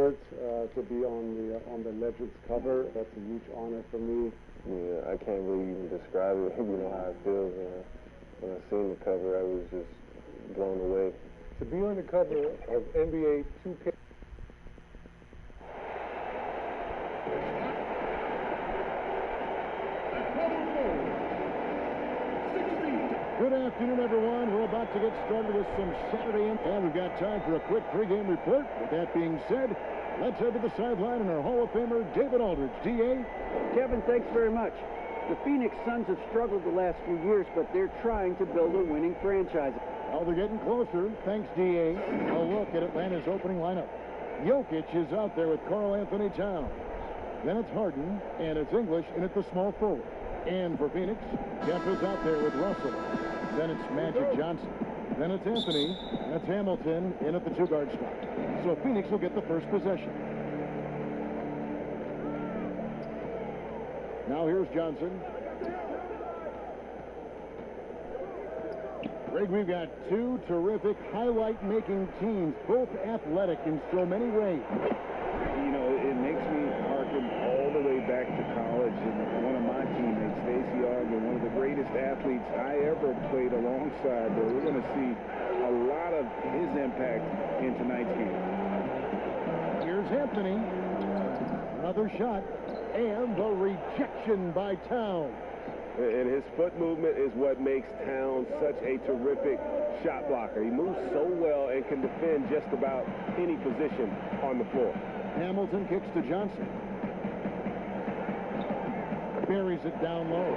honored to be on the Legends cover. That's a huge honor for me. Yeah, I can't really even describe it. You know how it feels when I seen the cover. I was just blown away. To be on the cover of NBA 2K. Good afternoon, everyone. We're about to get started with some Saturday, and we've got time for a quick pregame report. With that being said, let's head to the sideline and our Hall of Famer, David Aldridge. D.A.? Kevin, thanks very much. The Phoenix Suns have struggled the last few years, but they're trying to build a winning franchise. Oh, they're getting closer. Thanks, D.A. A look at Atlanta's opening lineup. Jokic is out there with Karl Anthony Towns. Then it's Harden, and it's English in at the small forward. And for Phoenix, Jeff is out there with Russell. Then it's Magic Johnson. Then it's Anthony. That's Hamilton in at the two-guard spot. So Phoenix will get the first possession. Now here's Johnson. Greg, we've got two terrific highlight-making teams, both athletic in so many ways. You know, it makes me harken all the way back to college, and one of my teammates, Stacey Ogden, one of the greatest athletes I ever played alongside. But we're going to see a lot of his impact in tonight's game. Here's Anthony. Another shot, and the rejection by Towns. And his foot movement is what makes Towns such a terrific shot blocker. He moves so well and can defend just about any position on the floor. Hamilton kicks to Johnson. Buries it down low.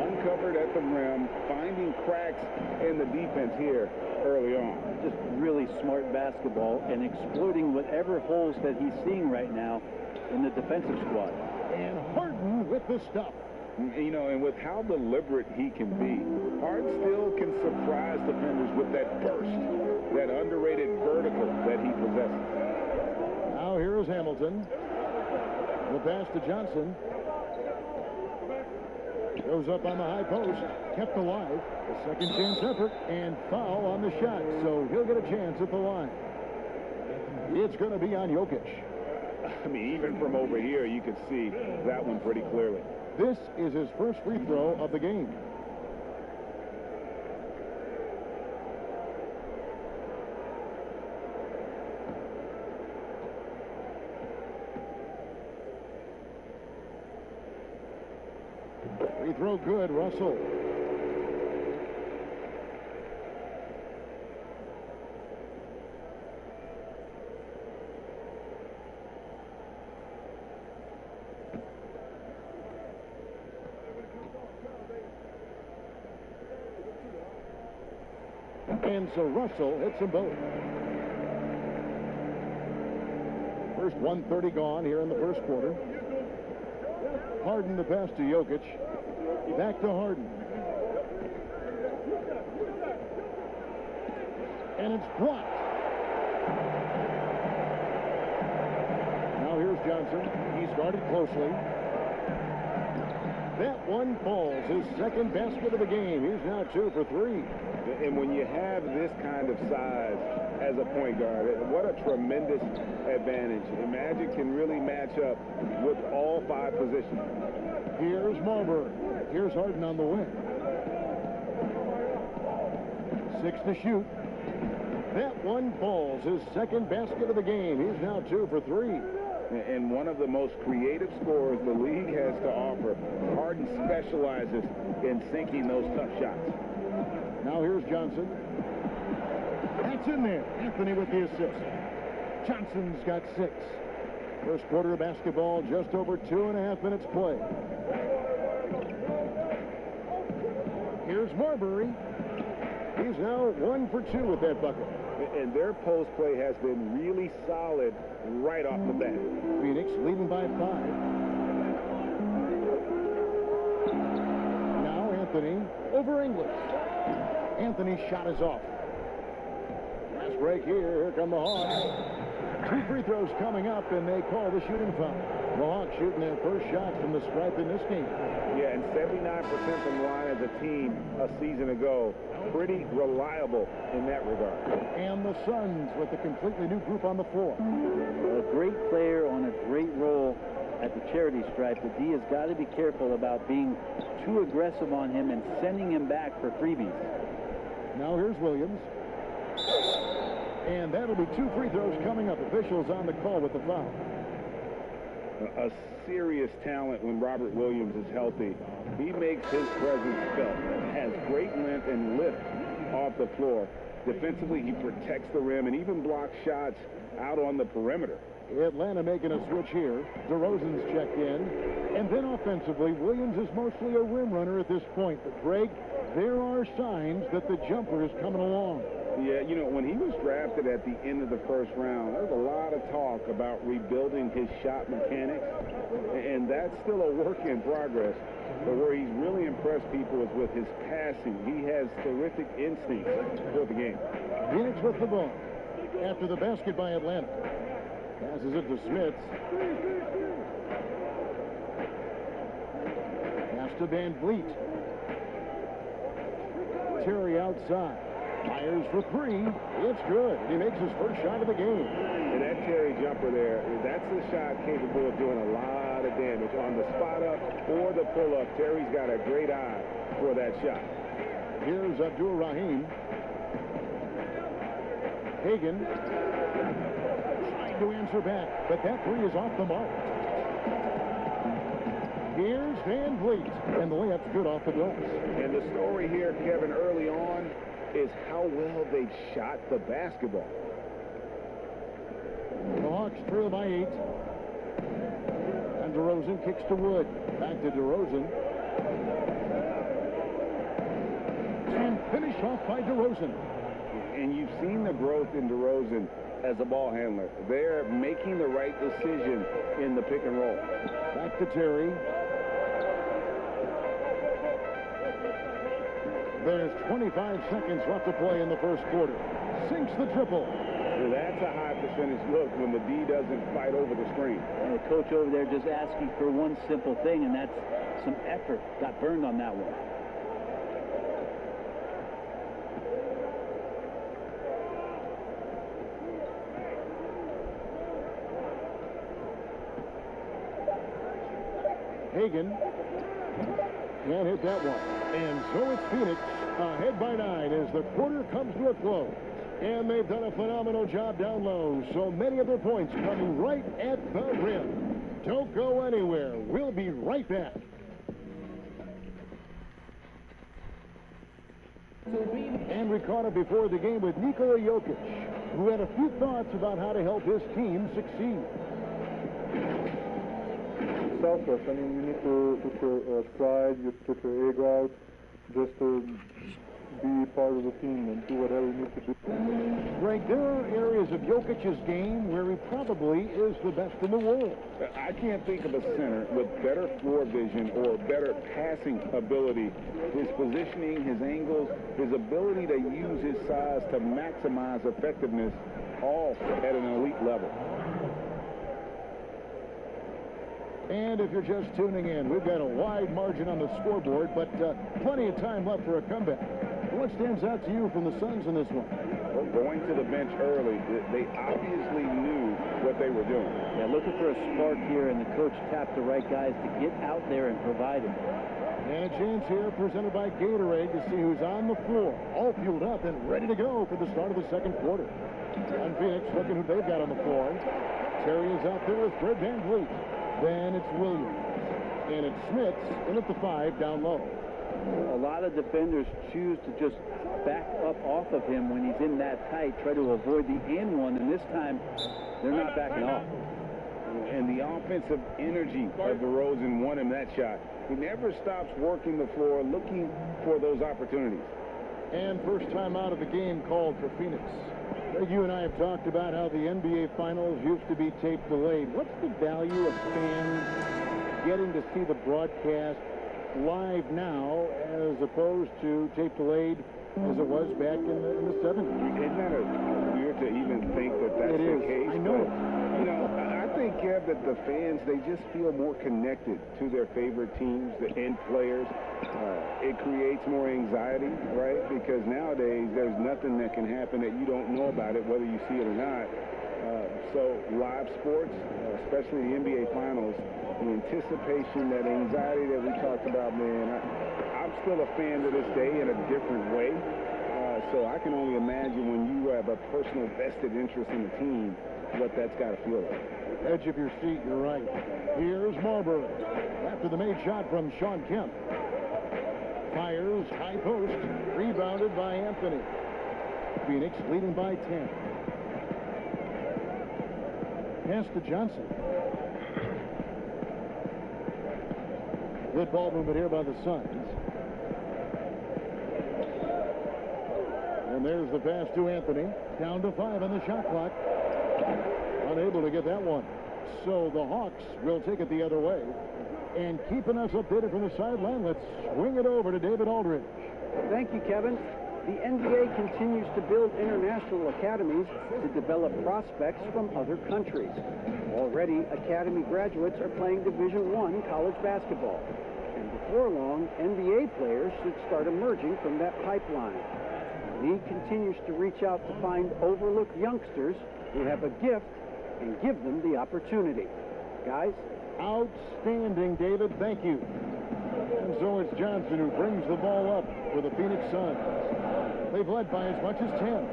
Uncovered at the rim, finding cracks in the defense here early on. Just really smart basketball and exploiting whatever holes that he's seeing right now in the defensive squad. And Harden with the stuff. You know, and with how deliberate he can be, Harden still can surprise defenders with that burst, that underrated vertical that he possesses. Now here is Hamilton. The pass to Johnson. Goes up on the high post. Kept alive. A second chance effort and foul on the shot. So he'll get a chance at the line. It's going to be on Jokic. I mean, even from over here, you can see that one pretty clearly. This is his first free throw of the game. Free throw good, Russell. And so Russell hits them both. First 1:30 gone here in the first quarter. Harden the pass to Jokic. Back to Harden. And it's blocked. Now here's Johnson. He's guarded closely. That one falls. His second basket of the game. He's now 2 for 3. And when you have this kind of size as a point guard, what a tremendous advantage. The Magic can really match up with all 5 positions. Here's Marbury. Here's Harden on the wing. 6 to shoot. That one falls. His second basket of the game. He's now 2 for 3. And one of the most creative scorers the league has to offer. Harden specializes in sinking those tough shots. Now here's Johnson. That's in there. Anthony with the assist. Johnson's got 6. First quarter of basketball, just over 2.5 minutes play. Here's Marbury. He's now 1 for 2 with that bucket. And their post play has been really solid right off the bat. Phoenix leading by 5. Now Anthony over English. Anthony's shot is off. Last break here. Here come the Hawks. 2 free throws coming up, and they call the shooting foul. The Hawks shooting their first shot from the stripe in this game. Yeah, and 79% from the line as a team a season ago. Pretty reliable in that regard. And the Suns with a completely new group on the floor. A great player on a great role at the charity stripe. The D has got to be careful about being too aggressive on him and sending him back for freebies. Now here's Williams. And that'll be 2 free throws coming up. Officials on the call with the foul. A serious talent when Robert Williams is healthy. He makes his presence felt. Has great length and lift off the floor. Defensively, he protects the rim and even blocks shots out on the perimeter. Atlanta making a switch here. DeRozan's checked in. And then offensively, Williams is mostly a rim runner at this point. But, Greg, there are signs that the jumper is coming along. Yeah, you know, when he was drafted at the end of the first round, there was a lot of talk about rebuilding his shot mechanics, and that's still a work in progress. But where he's really impressed people is with his passing. He has terrific instincts for the game. Phoenix with the ball after the basket by Atlanta. Passes it to Smith. Pass to Van Vliet. Terry outside. Fires for 3. It's good. He makes his first shot of the game. And that Terry jumper there, that's a shot capable of doing a lot of damage. On the spot up or the pull up, Terry's got a great eye for that shot. Here's Abdul Rahim. Hagan trying to answer back, but that 3 is off the mark. Here's Van Vliet, and the layup's good off the glass. And the story here, Kevin, early on is how well they've shot the basketball. The Hawks trail by 8. And DeRozan kicks to Wood. Back to DeRozan. And finished off by DeRozan. And you've seen the growth in DeRozan as a ball handler. They're making the right decision in the pick and roll. Back to Terry. There's 25 seconds left to play in the first quarter. Sinks the triple. Well, that's a high percentage look when the D doesn't fight over the screen. And the coach over there just asking for one simple thing, and that's some effort. Got burned on that one. Hagan can't hit that one. And so it's Phoenix ahead by 9 as the quarter comes to a close. And they've done a phenomenal job down low. So many of their points coming right at the rim. Don't go anywhere. We'll be right back. And we caught up before the game with Nikola Jokic, who had a few thoughts about how to help his team succeed. Selfless. I mean, you need to put your pride, you put your ego out, just to be part of the team and do whatever you need to do. Greg, there are areas of Jokic's game where he probably is the best in the world. I can't think of a center with better floor vision or better passing ability. His positioning, his angles, his ability to use his size to maximize effectiveness, all at an elite level. And if you're just tuning in, we've got a wide margin on the scoreboard, but plenty of time left for a comeback. What stands out to you from the Suns in this one? Well, going to the bench early, they obviously knew what they were doing. Yeah, looking for a spark here, and the coach tapped the right guys to get out there and provide him. And a chance here presented by Gatorade to see who's on the floor, all fueled up and ready to go for the start of the second quarter. On Phoenix, looking who they've got on the floor. Terry is out there with Fred Van Vliet. Then it's Williams. And it's Smith in at the 5 down low. A lot of defenders choose to just back up off of him when he's in that tight, try to avoid the and one, and this time they're not backing off. And the offensive energy of DeRozan won him that shot. He never stops working the floor, looking for those opportunities. And first time out of the game called for Phoenix. You and I have talked about how the NBA Finals used to be tape delayed. What's the value of fans getting to see the broadcast live now as opposed to tape delayed as it was back in the 70s? Isn't that weird to even think that that's the case? I know. describe that the fans, they just feel more connected to their favorite teams and players. It creates more anxiety, right? Because nowadays there's nothing that can happen that you don't know about it, whether you see it or not. So live sports, especially the NBA Finals, the anticipation, that anxiety that we talked about, man, I'm still a fan to this day in a different way. So I can only imagine when you have a personal vested interest in the team, what that's got to feel like. Edge of your seat, you're right. Here's Marbury. After the made shot from Sean Kemp. Fires, high post, rebounded by Anthony. Phoenix leading by 10. Pass to Johnson. Good ball movement here by the Suns. And there's the pass to Anthony. Down to 5 on the shot clock. Unable to get that one. So the Hawks will take it the other way. And keeping us updated from the sideline, let's swing it over to David Aldridge. Thank you, Kevin. The NBA continues to build international academies to develop prospects from other countries. Already, academy graduates are playing Division I college basketball. And before long, NBA players should start emerging from that pipeline. The league continues to reach out to find overlooked youngsters who have a gift and give them the opportunity. Guys? Outstanding, David. Thank you. And so it's Johnson who brings the ball up for the Phoenix Suns. They've led by as much as 10.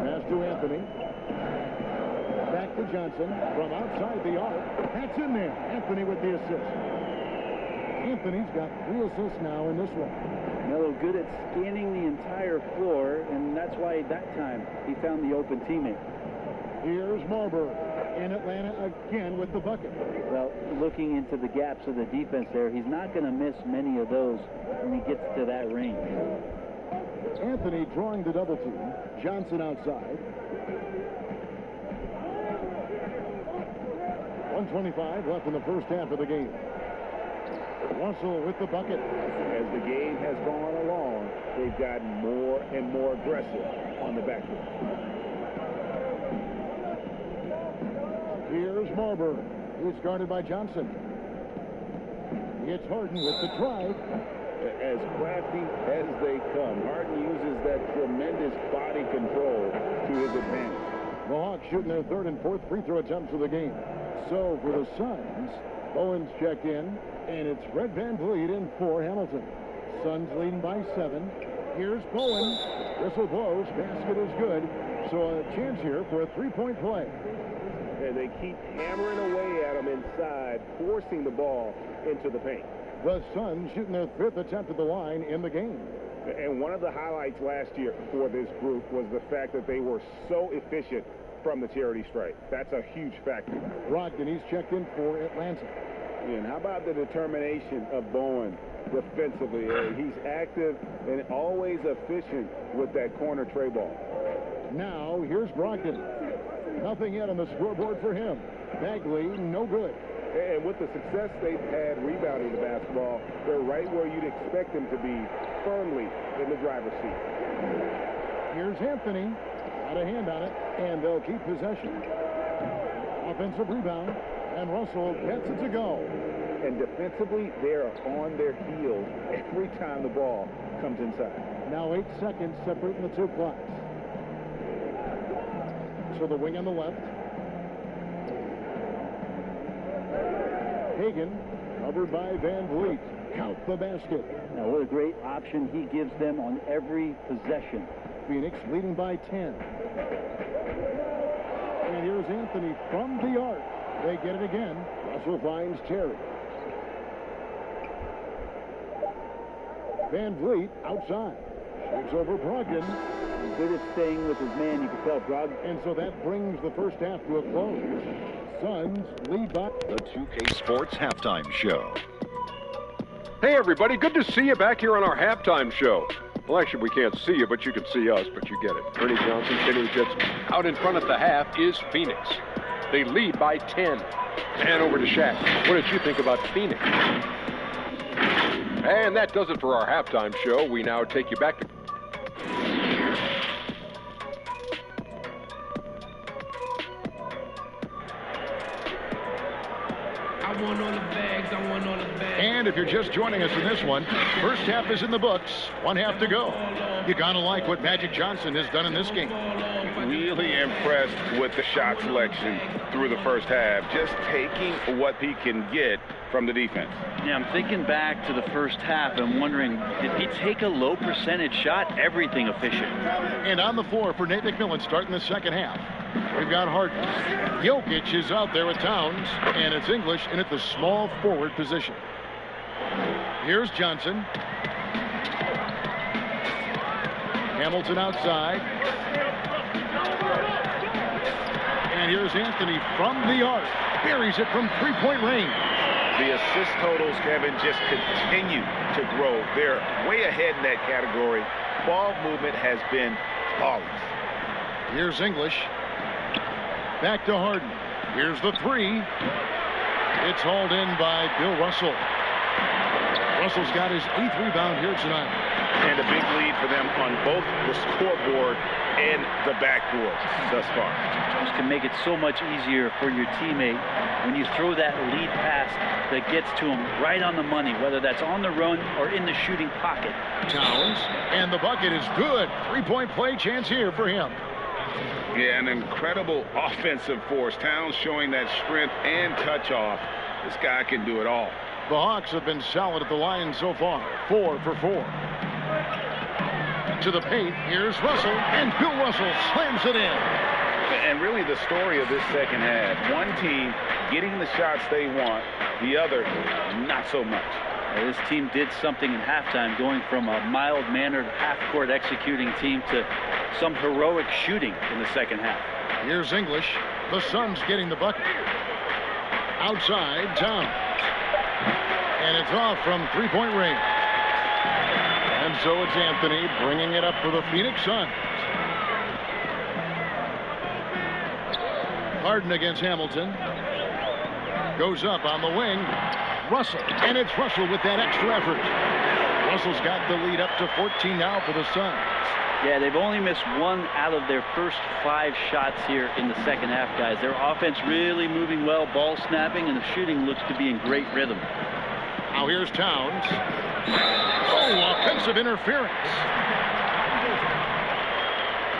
Pass to Anthony. Back to Johnson from outside the arc. That's in there. Anthony with the assist. Anthony's got 3 assists now in this one. Melo good at scanning the entire floor, and that's why that time he found the open teammate. Here's Marbury in Atlanta again with the bucket. Well, looking into the gaps of the defense there, he's not going to miss many of those when he gets to that range. Anthony drawing the double team. Johnson outside. 1:25 left in the first half of the game. Russell with the bucket. As the game has gone along, they've gotten more and more aggressive on the backcourt. Here's Marbury. He's guarded by Johnson. It's Harden with the drive. As crafty as they come, Harden uses that tremendous body control to his advantage. The Hawks shooting their 3rd and 4th free throw attempts of the game. So for the Suns, Owens checked in, and it's Fred VanVleet in for Hamilton. Suns leading by 7. Here's Bowen. Whistle blows. Basket is good. So a chance here for a 3-point play. And they keep hammering away at him inside, forcing the ball into the paint. The Suns shooting their 5th attempt at the line in the game. And one of the highlights last year for this group was the fact that they were so efficient from the charity stripe. That's a huge factor. Brogdon, he's checked in for Atlanta. And how about the determination of Bowen defensively? He's active and always efficient with that corner tray ball. Now, here's Brogdon. Nothing yet on the scoreboard for him. Bagley, no good. And with the success they've had rebounding the basketball, they're right where you'd expect them to be, firmly in the driver's seat. Here's Anthony. Got a hand on it, and they'll keep possession. Offensive rebound, and Russell gets it to go. And defensively, they're on their heels every time the ball comes inside. Now 8 seconds separating the 2 clocks. So the wing on the left. Hagan, covered by VanVleet. Count the basket. Now, what a great option he gives them on every possession. Phoenix leading by 10. And here's Anthony from the arc. They get it again. Russell finds Terry. VanVleet outside. Shakes over Brogdon. Good at staying with his man, you can tell Brogdon. And so that brings the first half to a close. Suns lead by the 2K Sports Halftime Show. Hey, everybody. Good to see you back here on our halftime show. Well, actually, we can't see you, but you can see us, but you get it. Ernie Johnson, Kenny Jets. Out in front at the half is Phoenix. They lead by 10. And over to Shaq. What did you think about Phoenix? And that does it for our halftime show. We now take you back to And if you're just joining us in this one, first half is in the books, one half to go. You gotta like what Magic Johnson has done in this game. Really impressed with the shot selection through the first half, just taking what he can get from the defense. Yeah, I'm thinking back to the first half and wondering, did he take a low percentage shot? Everything efficient. And on the floor for Nate McMillan starting the second half, we've got Harden. Jokic is out there with Towns, and it's English in at the small forward position. Here's Johnson. Hamilton outside. And here's Anthony from the arc. Buries it from three-point range. The assist totals, Kevin, just continue to grow. They're way ahead in that category. Ball movement has been flawless. Here's English. Back to Harden. Here's the three. It's hauled in by Bill Russell. Russell's got his 8th rebound here tonight. And a big lead for them on both the scoreboard and the backboard thus far. Just can make it so much easier for your teammate when you throw that lead pass that gets to him right on the money, whether that's on the run or in the shooting pocket. Towns, and the bucket is good. Three-point play chance here for him. Yeah, an incredible offensive force. Towns showing that strength and touch off. This guy can do it all. The Hawks have been solid at the line so far. 4 for 4. To the paint, here's Russell, and Bill Russell slams it in. And really the story of this second half, one team getting the shots they want, the other not so much. This team did something in halftime, going from a mild-mannered half-court executing team to some heroic shooting in the second half. Here's English. The Suns getting the bucket. Outside, Towns. And it's off from three-point range. And so it's Anthony bringing it up for the Phoenix Suns. Harden against Hamilton. Goes up on the wing. Russell. And it's Russell with that extra effort. Russell's got the lead up to 14 now for the Suns. Yeah, they've only missed 1 out of their first 5 shots here in the second half, guys. Their offense really moving well, ball snapping, and the shooting looks to be in great rhythm. Now here's Towns. Oh, offensive interference.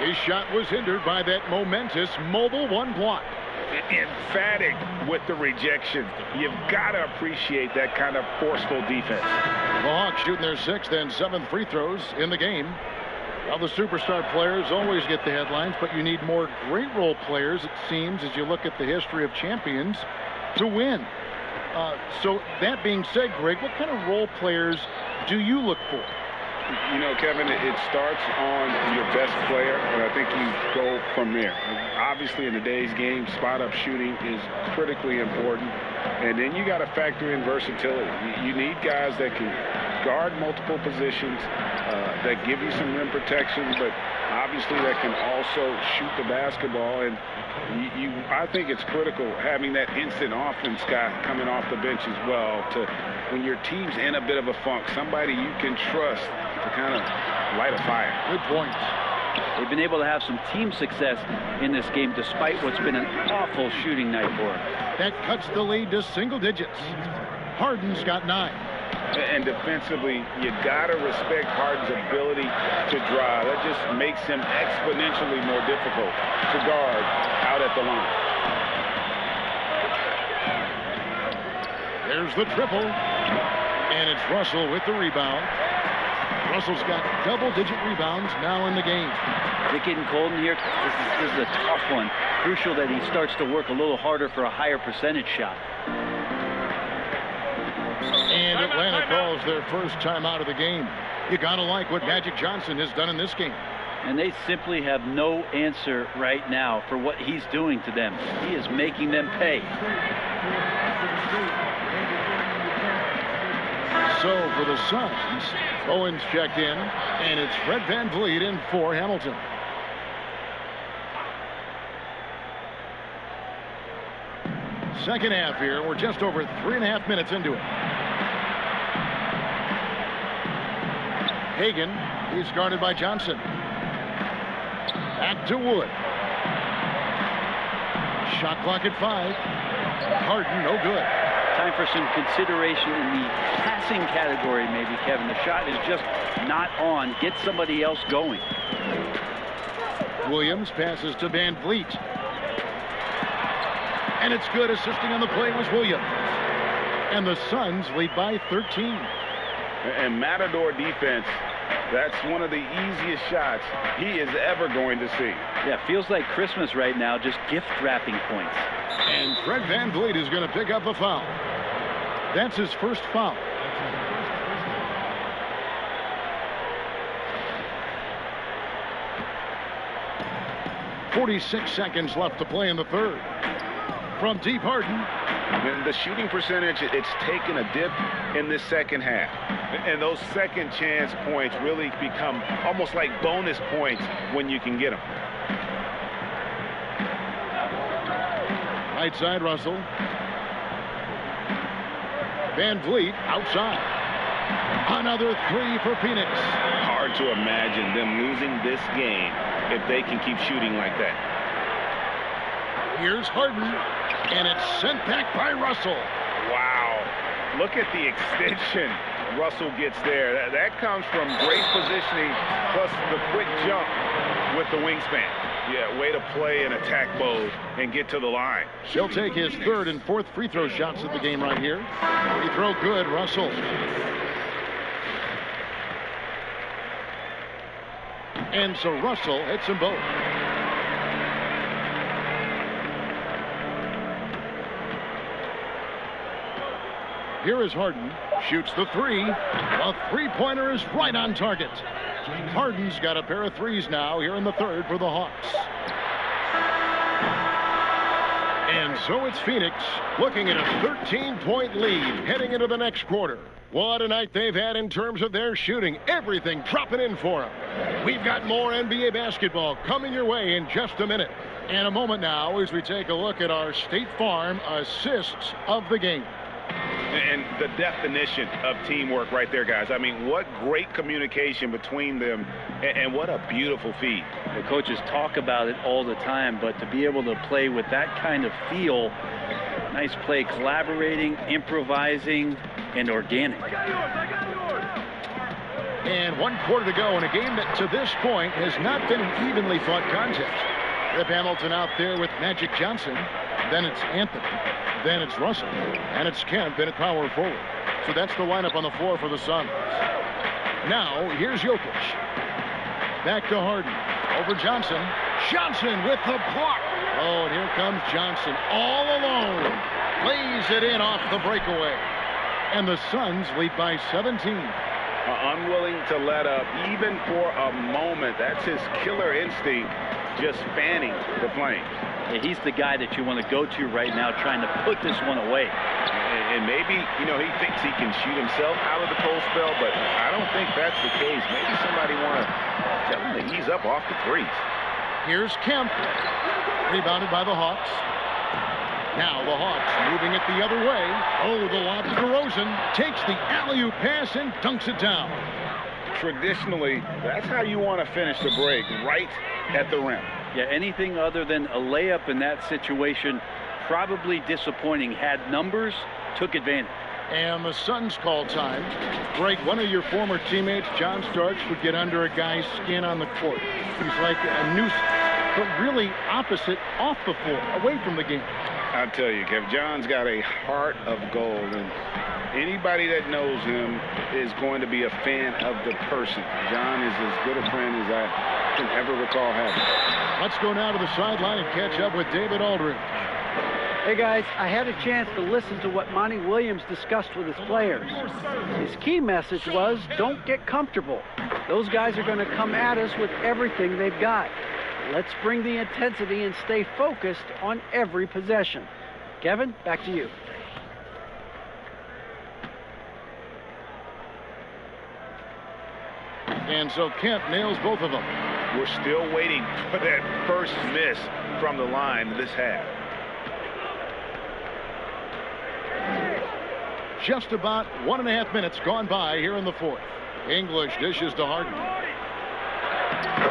His shot was hindered by that momentous mobile 1 block. Emphatic with the rejection. You've got to appreciate that kind of forceful defense. The Hawks shooting their 6th and 7th free throws in the game. Well, the superstar players always get the headlines, but you need more great role players, it seems, as you look at the history of champions, to win. So that being said, Greg, what kind of role players do you look for? You know, Kevin, it starts on your best player, and I think you go from there. Obviously, in today's game, spot-up shooting is critically important, and then you got to factor in versatility. You need guys that can guard multiple positions, that give you some rim protection, but obviously that can also shoot the basketball. And I think it's critical having that instant offense guy coming off the bench as well, to when your team's in a bit of a funk, somebody you can trust to kind of light a fire. Good point. They've been able to have some team success in this game despite what's been an awful shooting night for them. That cuts the lead to single digits. Harden's got 9. And defensively, you got to respect Harden's ability to drive. That just makes him exponentially more difficult to guard out at the line. There's the triple. And it's Russell with the rebound. Russell's got double-digit rebounds now in the game. They're getting cold in here. This is a tough one. Crucial that he starts to work a little harder for a higher percentage shot. And Atlanta calls their first time out of the game. You gotta like what Magic Johnson has done in this game. And they simply have no answer right now for what he's doing to them. He is making them pay. So for the Suns, Owens checked in, and it's Fred VanVleet in for Hamilton. Second half here. We're just over 3.5 minutes into it. Hagan, he's guarded by Johnson. Back to Wood. Shot clock at 5. Harden, no good. Time for some consideration in the passing category, maybe, Kevin. The shot is just not on. Get somebody else going. Williams passes to Van Vliet. And it's good. Assisting on the play was Williams. And the Suns lead by 13. And Matador defense, that's one of the easiest shots he is ever going to see. Yeah, feels like Christmas right now, just gift wrapping points. And Fred Van Vliet is going to pick up a foul. That's his first foul. .46 seconds left to play in the third. From deep, Harden. And the shooting percentage, it's taken a dip in this second half. And those second chance points really become almost like bonus points when you can get them. Right side, Russell. Van Vliet outside. Another three for Phoenix. Hard to imagine them losing this game if they can keep shooting like that. Here's Harden, and it's sent back by Russell. Wow. Look at the extension Russell gets there. That comes from great positioning plus the quick jump with the wingspan. Yeah, way to play in attack mode and get to the line. He'll take his third and fourth free throw shots of the game right here. Free throw good, Russell. And so Russell hits them both. Here is Harden. Shoots the three. A three-pointer is right on target. Harden's got a pair of threes now here in the third for the Hawks. And so it's Phoenix looking at a 13-point lead heading into the next quarter. What a night they've had in terms of their shooting. Everything dropping in for them. We've got more NBA basketball coming your way in just a minute. And a moment now as we take a look at our State Farm assists of the game. And the definition of teamwork right there, guys. I mean, what great communication between them, and what a beautiful feed. The coaches talk about it all the time, but to be able to play with that kind of feel, nice play, collaborating, improvising, and organic. And 1 quarter to go in a game that to this point has not been an evenly fought contest. Rip Hamilton out there with Magic Johnson. Then it's Anthony. Then it's Russell. And it's Kemp in at power forward. So that's the lineup on the floor for the Suns. Now, here's Jokic. Back to Harden. Over Johnson. Johnson with the block. Oh, and here comes Johnson all alone. Lays it in off the breakaway. And the Suns lead by 17. Unwilling to let up even for a moment. That's his killer instinct, just fanning the flames. Yeah, he's the guy that you want to go to right now, trying to put this one away. And maybe, you know, he thinks he can shoot himself out of the cold spell, but I don't think that's the case. Maybe somebody want to tell him to ease up off the threes. Here's Kemp. Rebounded by the Hawks. Now the Hawks moving it the other way. Oh, the lob to DeRozan. Takes the alley-oop pass and dunks it down. Traditionally, that's how you want to finish the break, right at the rim. Yeah, anything other than a layup in that situation, probably disappointing. Had numbers, took advantage. And the Suns call time. Greg, one of your former teammates, John Starks, would get under a guy's skin on the court. He's like a noose, but really opposite off the floor, away from the game. I'll tell you, Kev, John's got a heart of gold, and anybody that knows him is going to be a fan of the person. John is as good a friend as I can ever recall having. Let's go now to the sideline and catch up with David Aldridge. Hey guys, I had a chance to listen to what Monty Williams discussed with his players. His key message was, don't get comfortable. Those guys are going to come at us with everything they've got. Let's bring the intensity and stay focused on every possession. Kevin, back to you. And so Kemp nails both of them. We're still waiting for that first miss from the line this half. Just about 1.5 minutes gone by here in the fourth. English dishes to Harden.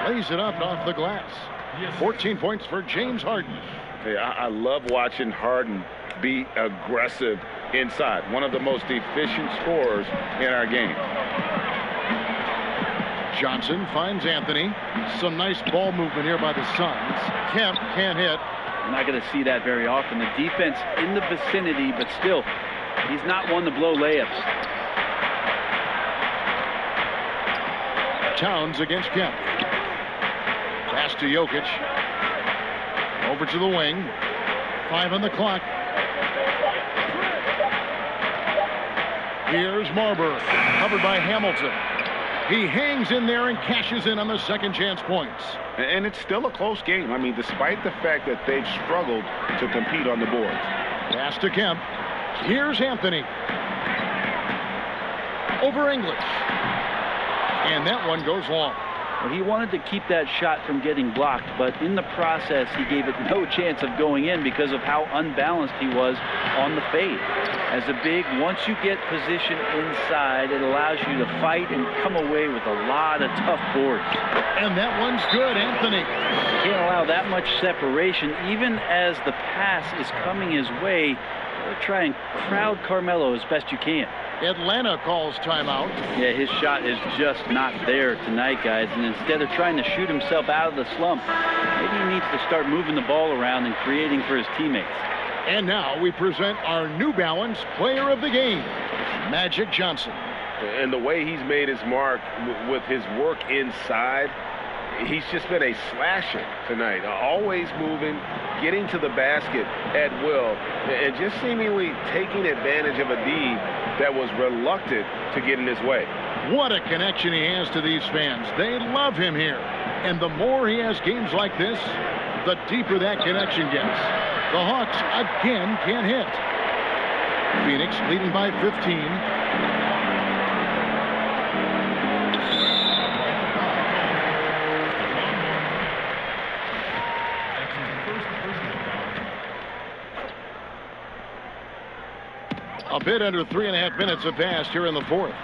Lays it up off the glass. 14 points for James Harden. Hey, I love watching Harden be aggressive inside. One of the most efficient scorers in our game. Johnson finds Anthony. Some nice ball movement here by the Suns. Kemp can't hit. You're not going to see that very often. The defense in the vicinity, but still, he's not one to blow layups. Towns against Kemp. Pass to Jokic. Over to the wing. 5 on the clock. Here's Marbury, covered by Hamilton. He hangs in there and cashes in on the second chance points. And it's still a close game. I mean, despite the fact that they've struggled to compete on the boards. Pass to Kemp. Here's Anthony. Over English. And that one goes long. Well, he wanted to keep that shot from getting blocked, but in the process, he gave it no chance of going in because of how unbalanced he was on the fade. As a big, once you get position inside, it allows you to fight and come away with a lot of tough boards. And that one's good, Anthony. You can't allow that much separation. Even as the pass is coming his way, try and crowd Carmelo as best you can. Atlanta calls timeout. Yeah, his shot is just not there tonight, guys. And instead of trying to shoot himself out of the slump, maybe he needs to start moving the ball around and creating for his teammates. And now we present our New Balance Player of the Game, Magic Johnson. And the way he's made his mark with his work inside, he's just been a slasher tonight. Always moving, getting to the basket at will, and just seemingly taking advantage of a D that was reluctant to get in his way. What a connection he has to these fans. They love him here. And the more he has games like this, the deeper that connection gets. The Hawks again can't hit. Phoenix leading by 15. A bit under 3.5 minutes have passed here in the fourth.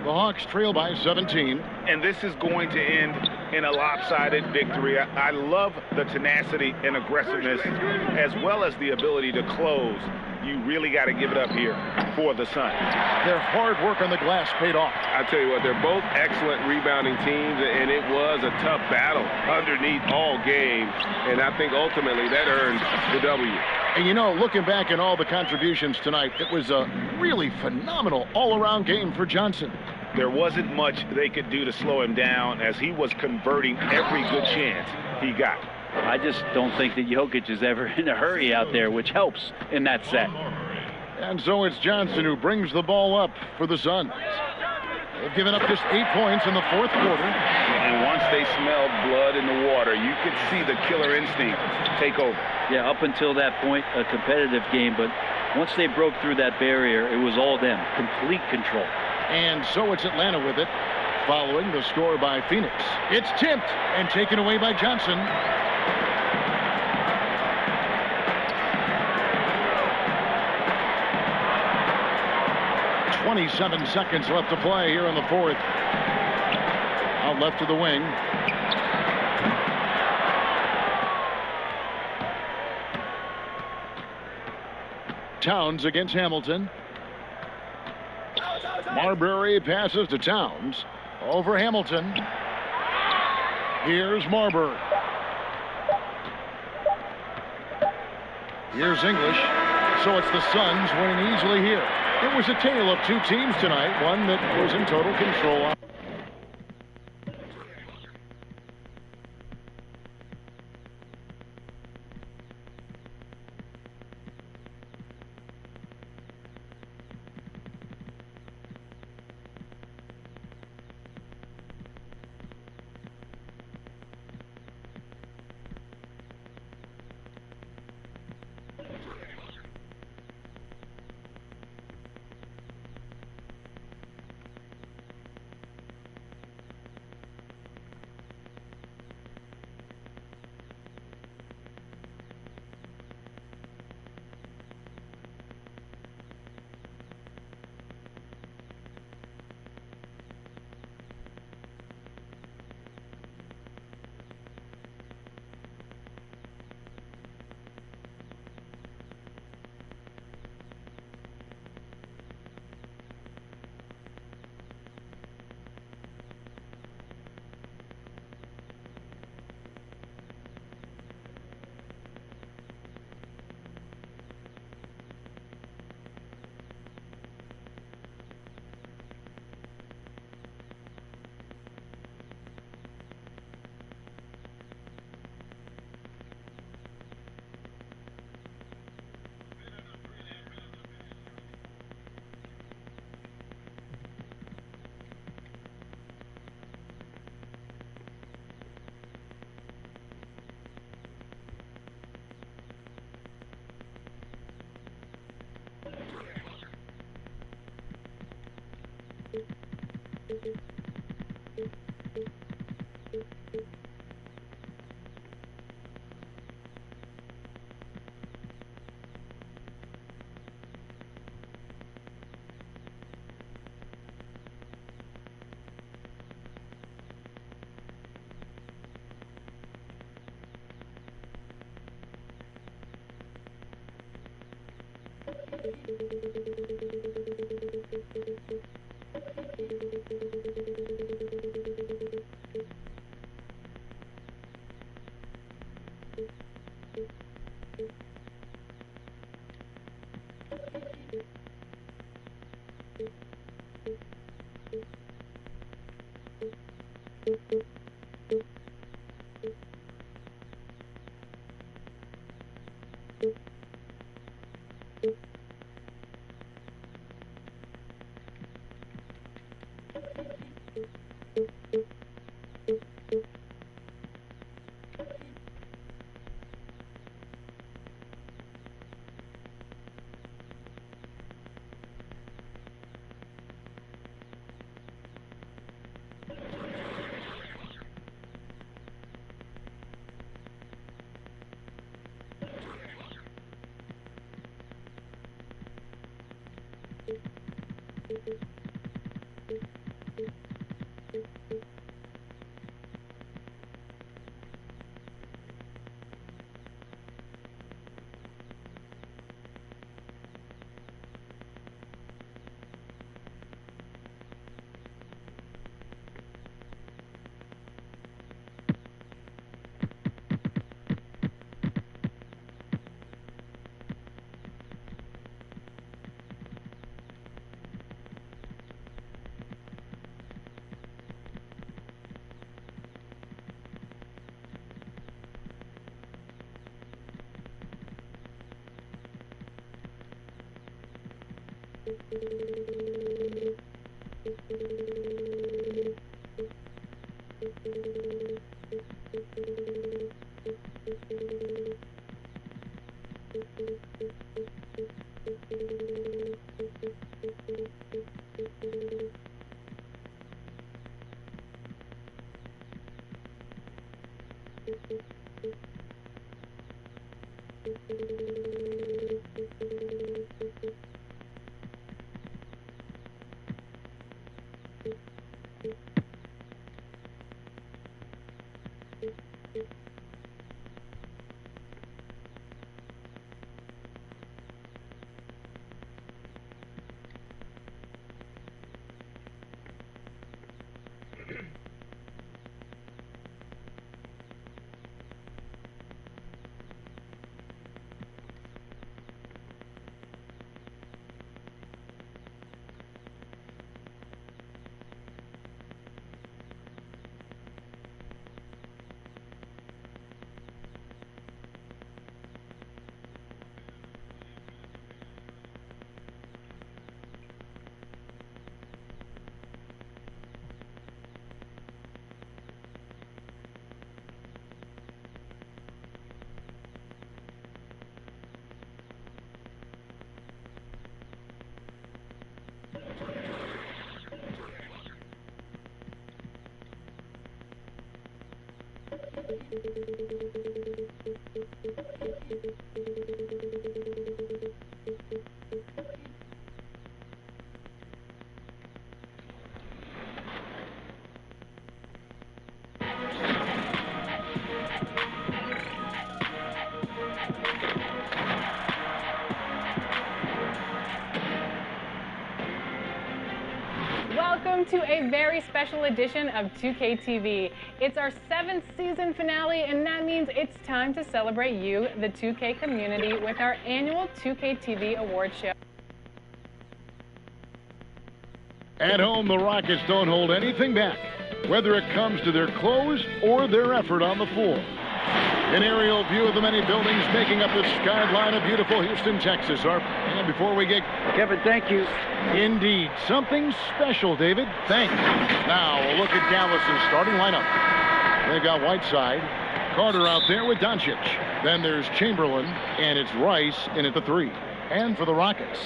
The Hawks trail by 17. And this is going to end in a lopsided victory. I love the tenacity and aggressiveness as well as the ability to close. You really got to give it up here for the Suns. Their hard work on the glass paid off. I tell you what, they're both excellent rebounding teams, and it was a tough battle underneath all game. And I think ultimately that earned the W. And you know, looking back at all the contributions tonight, it was a really phenomenal all-around game for Johnson. There wasn't much they could do to slow him down as he was converting every good chance he got. I just don't think that Jokic is ever in a hurry out there, which helps in that set. And so it's Johnson who brings the ball up for the Suns. They've given up just 8 points in the fourth quarter. And once they smelled blood in the water, you could see the killer instinct take over. Yeah, up until that point, a competitive game, but once they broke through that barrier, it was all them, complete control. And so it's Atlanta with it, following the score by Phoenix. It's tipped and taken away by Johnson. .27 seconds left to play here in the fourth. Out left to the wing. Towns against Hamilton. Marbury passes to Towns. Over Hamilton. Here's Marbury. Here's English. So it's the Suns winning easily here. It was a tale of two teams tonight, one that was in total control. Welcome to a very special edition of 2K TV. It's our 7th season finale, and that means it's time to celebrate you, the 2K community, with our annual 2K TV award show. At home, the Rockets don't hold anything back, whether it comes to their clothes or their effort on the floor. An aerial view of the many buildings making up the skyline of beautiful Houston, Texas. And before we get... Kevin, thank you. Indeed. Something special, David. Thanks. Now, a look at Dallas's starting lineup. They've got Whiteside, Carter out there with Doncic. Then there's Chamberlain, and it's Rice in at the 3. And for the Rockets,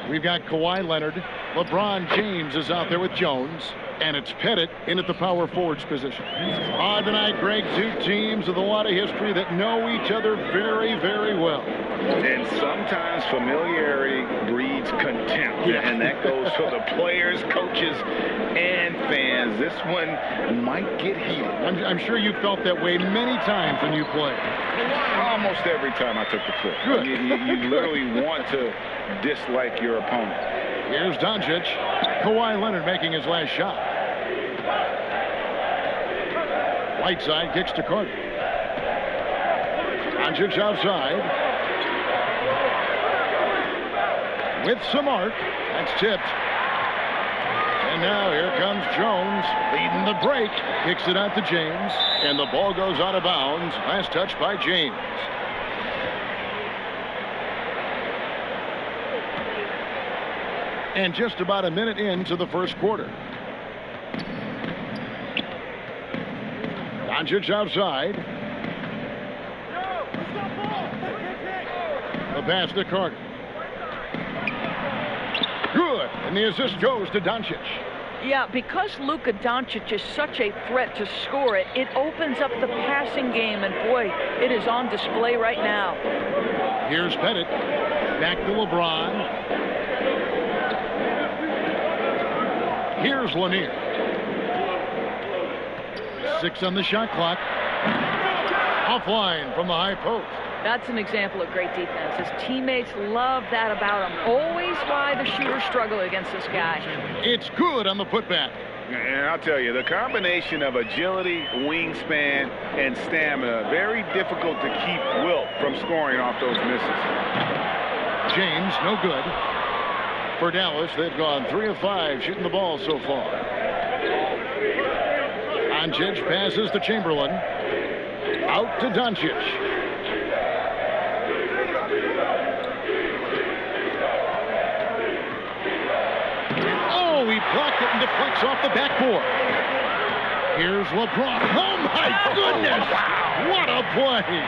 we've got Kawhi Leonard. LeBron James is out there with Jones. And it's Pettit in at the power forwards position. Tonight, Greg, two teams with a lot of history that know each other very, very well. And sometimes familiarity breeds contempt. Yeah. And that goes for the players, coaches, and fans. This one might get heated. I'm sure you felt that way many times when you played. Almost every time I took the field. Good. You literally want to dislike your opponent. Here's Doncic. Kawhi Leonard making his last shot. Whiteside kicks to Carter. Doncic outside. With some arc. That's tipped. And now here comes Jones leading the break. Kicks it out to James. And the ball goes out of bounds. Last touch by James. And just about a minute into the first quarter. Doncic outside. The pass to Carter. Good. And the assist goes to Doncic. Yeah, because Luka Doncic is such a threat to score it, it opens up the passing game, and boy, it is on display right now. Here's Pettit. Back to LeBron. Here's Lanier. 6 on the shot clock. Offline from the high post. That's an example of great defense. His teammates love that about him. Always why the shooters struggle against this guy. It's good on the putback. And I'll tell you, the combination of agility, wingspan, and stamina, very difficult to keep Wilt from scoring off those misses. James, no good. For Dallas, they've gone 3 of 5 shooting the ball so far. Doncic passes to Chamberlain. Out to Doncic. Oh, he blocked it and deflects off the backboard. Here's LeBron. Oh, my goodness. What a play.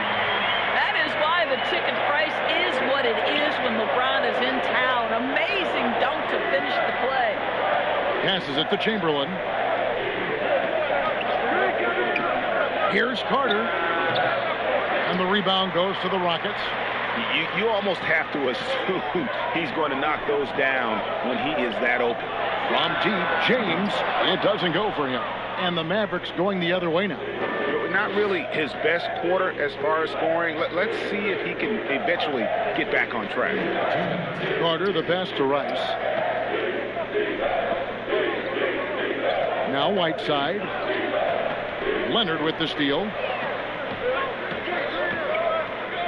That is why the ticket price is what it is when LeBron is in town. Amazing dunk to finish the play. Passes it to Chamberlain. Here's Carter. And the rebound goes to the Rockets. You almost have to assume he's going to knock those down when he is that open. From deep, James. It doesn't go for him. And the Mavericks going the other way now. Not really his best quarter as far as scoring. Let's see if he can eventually get back on track. Carter, the pass to Rice. Now Whiteside. Leonard with the steal.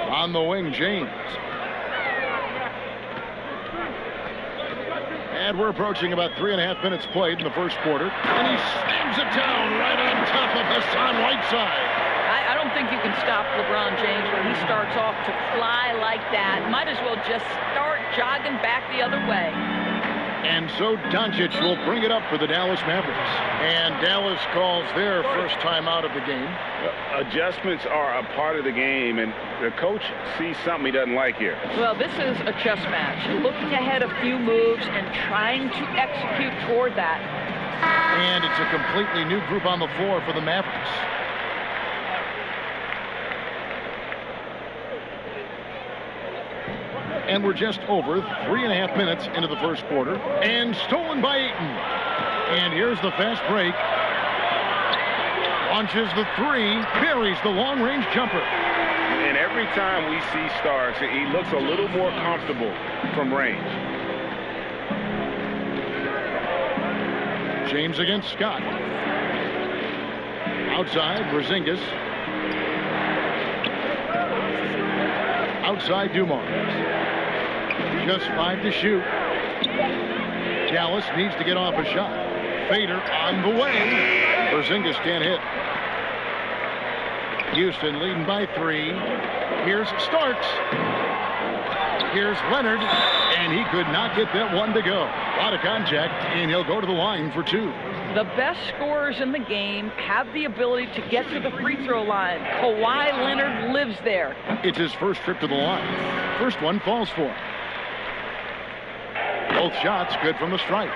On the wing, James. And we're approaching about 3.5 minutes played in the first quarter. And he slams it down right on top of Hassan Whiteside. I don't think you can stop LeBron James when he starts off to fly like that. Might as well just start jogging back the other way. And so Doncic will bring it up for the Dallas Mavericks. And Dallas calls their first time out of the game. Adjustments are a part of the game, and the coach sees something he doesn't like here. Well, this is a chess match. Looking ahead a few moves and trying to execute toward that. And it's a completely new group on the floor for the Mavericks. And we're just over 3.5 minutes into the first quarter. And stolen by Ayton. And here's the fast break. Launches the 3. Buries the long-range jumper. And every time we see Starks, he looks a little more comfortable from range. James against Scott. Outside, Porzingis. Outside, Dumars. Just 5 to shoot. Dallas needs to get off a shot. Fader on the way. Porzingis can't hit. Houston leading by 3. Here's Starks. Here's Leonard. And he could not get that one to go. A lot of contact, and he'll go to the line for 2. The best scorers in the game have the ability to get to the free throw line. Kawhi Leonard lives there. It's his first trip to the line. First one falls for him. Both shots good from the stripe.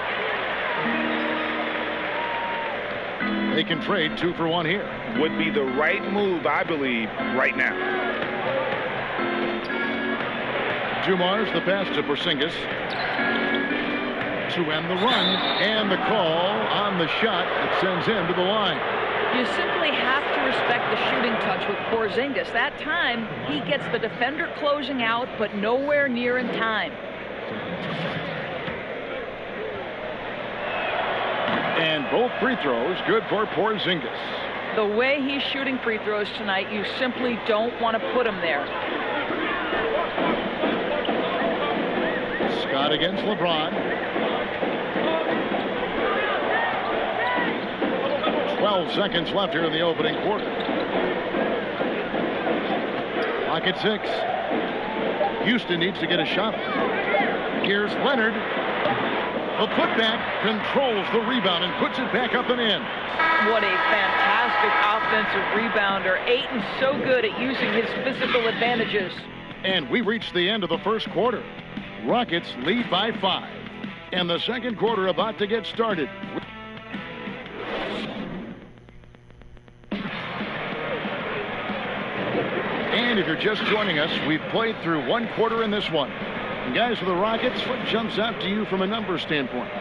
They can trade 2 for 1 here. Would be the right move, I believe, right now. Dumars, the pass to Porzingis. To end the run, and the call on the shot that sends him to the line. You simply have to respect the shooting touch with Porzingis. That time, he gets the defender closing out, but nowhere near in time. And both free throws good for Porzingis. The way he's shooting free throws tonight, you simply don't want to put him there. Scott against LeBron. 12 seconds left here in the opening quarter. Clock at 6. Houston needs to get a shot. Here's Leonard. The putback controls the rebound and puts it back up and in. What a fantastic offensive rebounder. Ayton's so good at using his physical advantages. And we reached the end of the first quarter. Rockets lead by 5. And the second quarter about to get started. And if you're just joining us, we've played through 1 quarter in this one. And guys, for the Rockets, what jumps out to you from a numbers standpoint?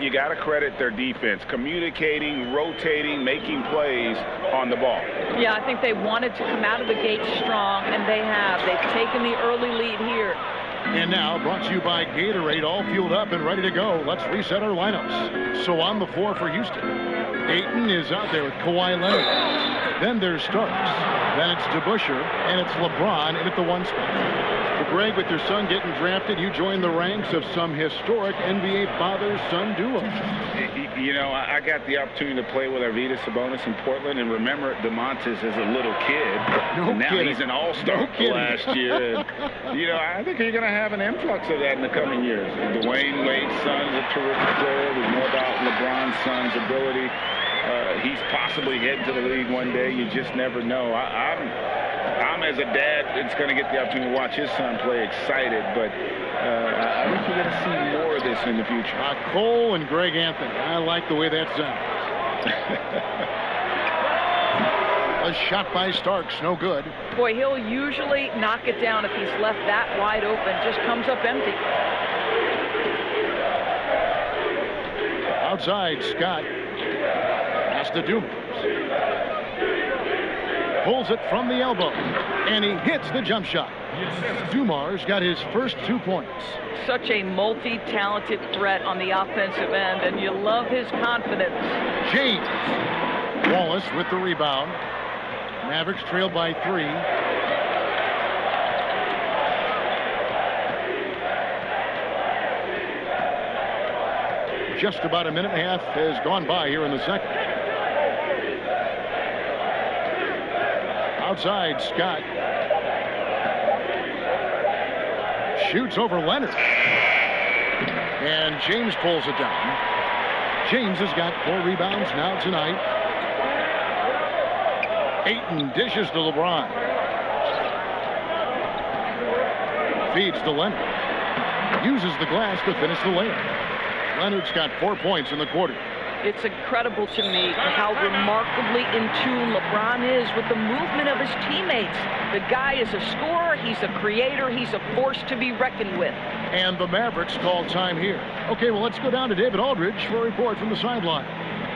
You got to credit their defense, communicating, rotating, making plays on the ball. Yeah, I think they wanted to come out of the gate strong, and they have. They've taken the early lead here. And now, brought to you by Gatorade, all fueled up and ready to go. Let's reset our lineups. So on the floor for Houston, Ayton is out there with Kawhi Leonard. Then there's Starks. Then it's DeBusschere, and it's LeBron in at the 1 spot. Well, Greg, with your son getting drafted, you join the ranks of some historic NBA father-son duo. You know, I got the opportunity to play with Arvydas Sabonis in Portland, and remember DeMontis as a little kid. Now he's an all-star last year. And, you know, I think you're going to have an influx of that in the coming years. Dwayne Wade's son is a terrific player. There's more about LeBron's son's ability. He's possibly heading to the league one day. You just never know. I'm as a dad that's going to get the opportunity to watch his son play excited, but I think you're going to see more of this in the future. Cole and Greg Anthony. I like the way that sounds. A shot by Starks, no good. Boy, he'll usually knock it down if he's left that wide open. Just comes up empty. Outside, Scott. Pass to Dumars. Pulls it from the elbow, and he hits the jump shot. Dumars got his first 2 points. Such a multi-talented threat on the offensive end, and you love his confidence. James. Wallace with the rebound. Mavericks trail by 3. Just about a minute and a half has gone by here in the second. Outside, Scott. Shoots over Leonard. And James pulls it down. James has got 4 rebounds now tonight. Ayton dishes to LeBron. Feeds to Leonard. Uses the glass to finish the layup. Leonard's got 4 points in the quarter. It's incredible to me how remarkably in tune LeBron is with the movement of his teammates. The guy is a scorer, he's a creator, he's a force to be reckoned with. And the Mavericks call time here. Okay, well, let's go down to David Aldridge for a report from the sideline.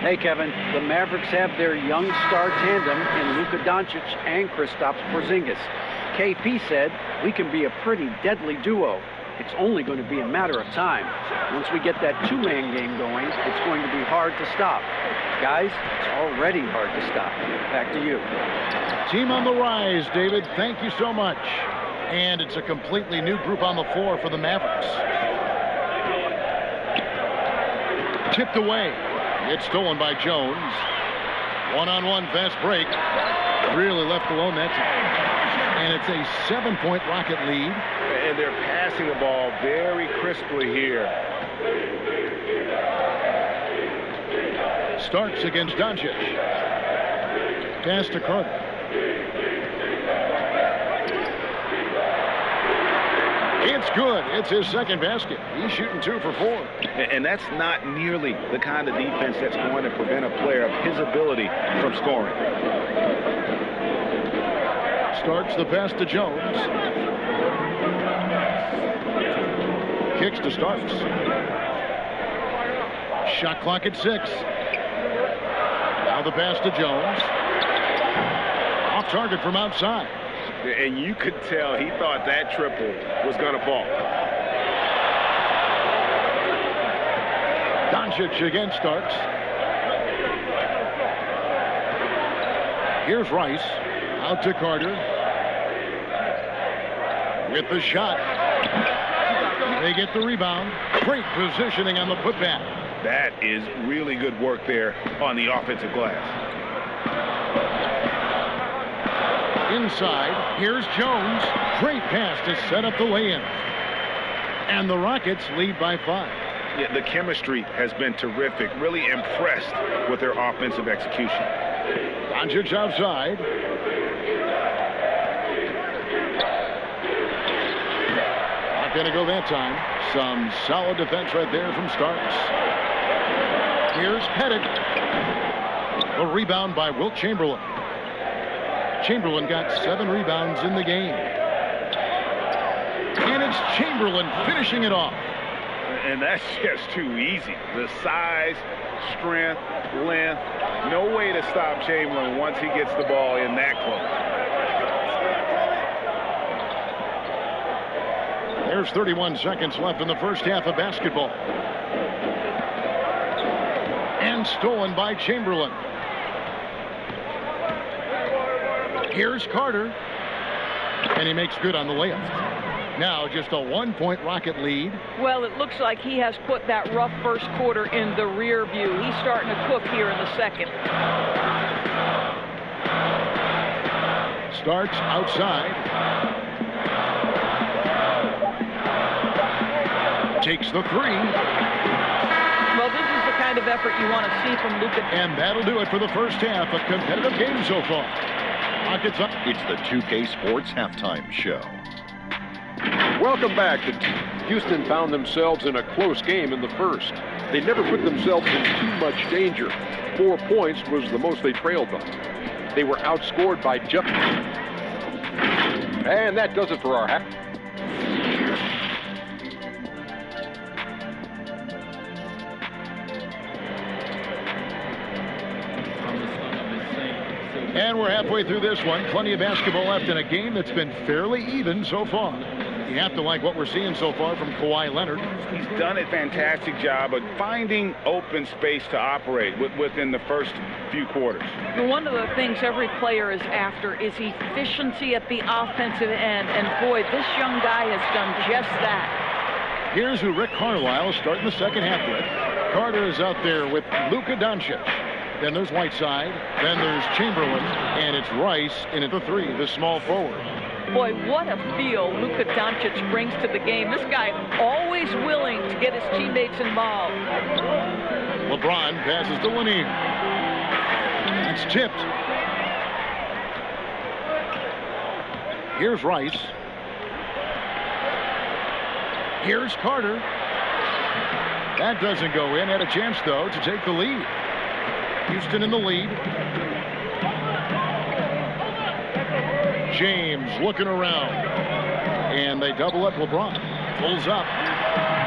Hey, Kevin, the Mavericks have their young star tandem in Luka Doncic and Kristaps Porzingis. KP said, "We can be a pretty deadly duo. It's only going to be a matter of time. Once we get that 2-man game going, it's going to be hard to stop. Guys, it's already hard to stop." Back to you. Team on the rise, David. Thank you so much. And it's a completely new group on the floor for the Mavericks. Tipped away. It's stolen by Jones. One-on-one fast break. Really left alone that time. And it's a 7-point Rocket lead. And they're passing the ball very crisply here. Starks against Doncic. Pass to Carter. It's good. It's his second basket. He's shooting 2 for 4. And that's not nearly the kind of defense that's going to prevent a player of his ability from scoring. Starts the pass to Jones. Kicks to Starks. Shot clock at 6. Now the pass to Jones. Off target from outside. And you could tell he thought that triple was going to fall. Doncic against Starks. Here's Rice. Out to Carter. With the shot. They get the rebound. Great positioning on the putback. That is really good work there on the offensive glass. Inside, here's Jones. Great pass to set up the lay-in. And the Rockets lead by 5. Yeah, the chemistry has been terrific. Really impressed with their offensive execution. Doncic outside. Not going to go that time. Some solid defense right there from Starks. Here's Pettit. A rebound by Wilt Chamberlain. Chamberlain got 7 rebounds in the game. And it's Chamberlain finishing it off. And that's just too easy. The size, strength, length, no way to stop Chamberlain once he gets the ball in that close. There's 31 seconds left in the first half of basketball. And stolen by Chamberlain. Here's Carter. And he makes good on the layup. Now just a 1-point Rocket lead. Well, it looks like he has put that rough first quarter in the rear view. He's starting to cook here in the second. Starts outside. Takes the 3. Well, this is the kind of effort you want to see from Luka. And that'll do it for the first half. A competitive game so far. Rockets up. It's the 2K Sports Halftime Show. Welcome back. Houston found themselves in a close game in the first. They never put themselves in too much danger. 4 points was the most they trailed by. They were outscored by just. And that does it for our half. And we're halfway through this one. Plenty of basketball left in a game that's been fairly even so far. You have to like what we're seeing so far from Kawhi Leonard. He's done a fantastic job of finding open space to operate within the first few quarters. One of the things every player is after is efficiency at the offensive end. And boy, this young guy has done just that. Here's who Rick Carlisle is starting the second half with. Carter is out there with Luka Doncic. Then there's Whiteside. Then there's Chamberlain. And it's Rice in at the 3, the small forward. Boy, what a feel Luka Doncic brings to the game. This guy always willing to get his teammates involved. LeBron passes to Lanier. It's tipped. Here's Rice. Here's Carter. That doesn't go in. Had a chance, though, to take the lead. Houston in the lead. James looking around. And they double up LeBron. Pulls up.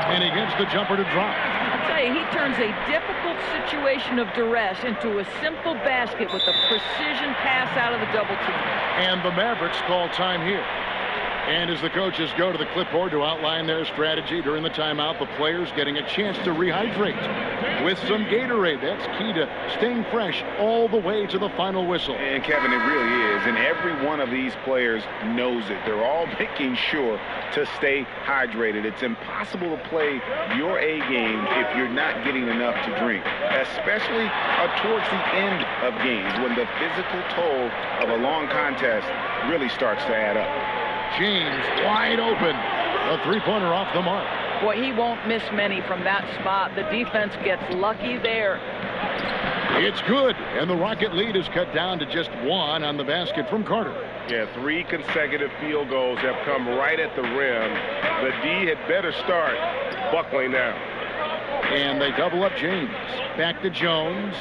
And he gets the jumper to drop. I'll tell you, he turns a difficult situation of duress into a simple basket with a precision pass out of the double team. And the Mavericks call time here. And as the coaches go to the clipboard to outline their strategy during the timeout, the players getting a chance to rehydrate with some Gatorade. That's key to staying fresh all the way to the final whistle. And Kevin, it really is. And every one of these players knows it. They're all making sure to stay hydrated. It's impossible to play your A game if you're not getting enough to drink, especially towards the end of games when the physical toll of a long contest really starts to add up. James wide open. A three-pointer off the mark. Boy, he won't miss many from that spot. The defense gets lucky there. It's good, and the Rocket lead is cut down to just 1 on the basket from Carter. Yeah, 3 consecutive field goals have come right at the rim. The D had better start buckling down. And they double up James. Back to Jones.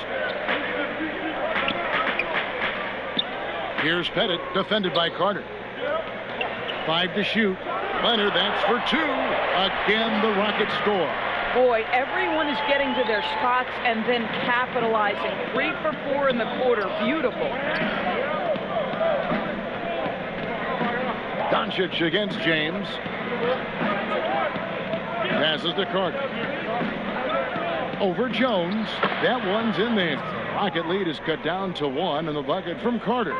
Here's Pettit, defended by Carter. 5 to shoot. Leonard, that's for 2. Again, the Rockets score. Boy, everyone is getting to their spots and then capitalizing. 3 for 4 in the quarter. Beautiful. Doncic against James. Passes to Carter. Over Jones. That one's in there. Rocket lead is cut down to 1 in the bucket from Carter.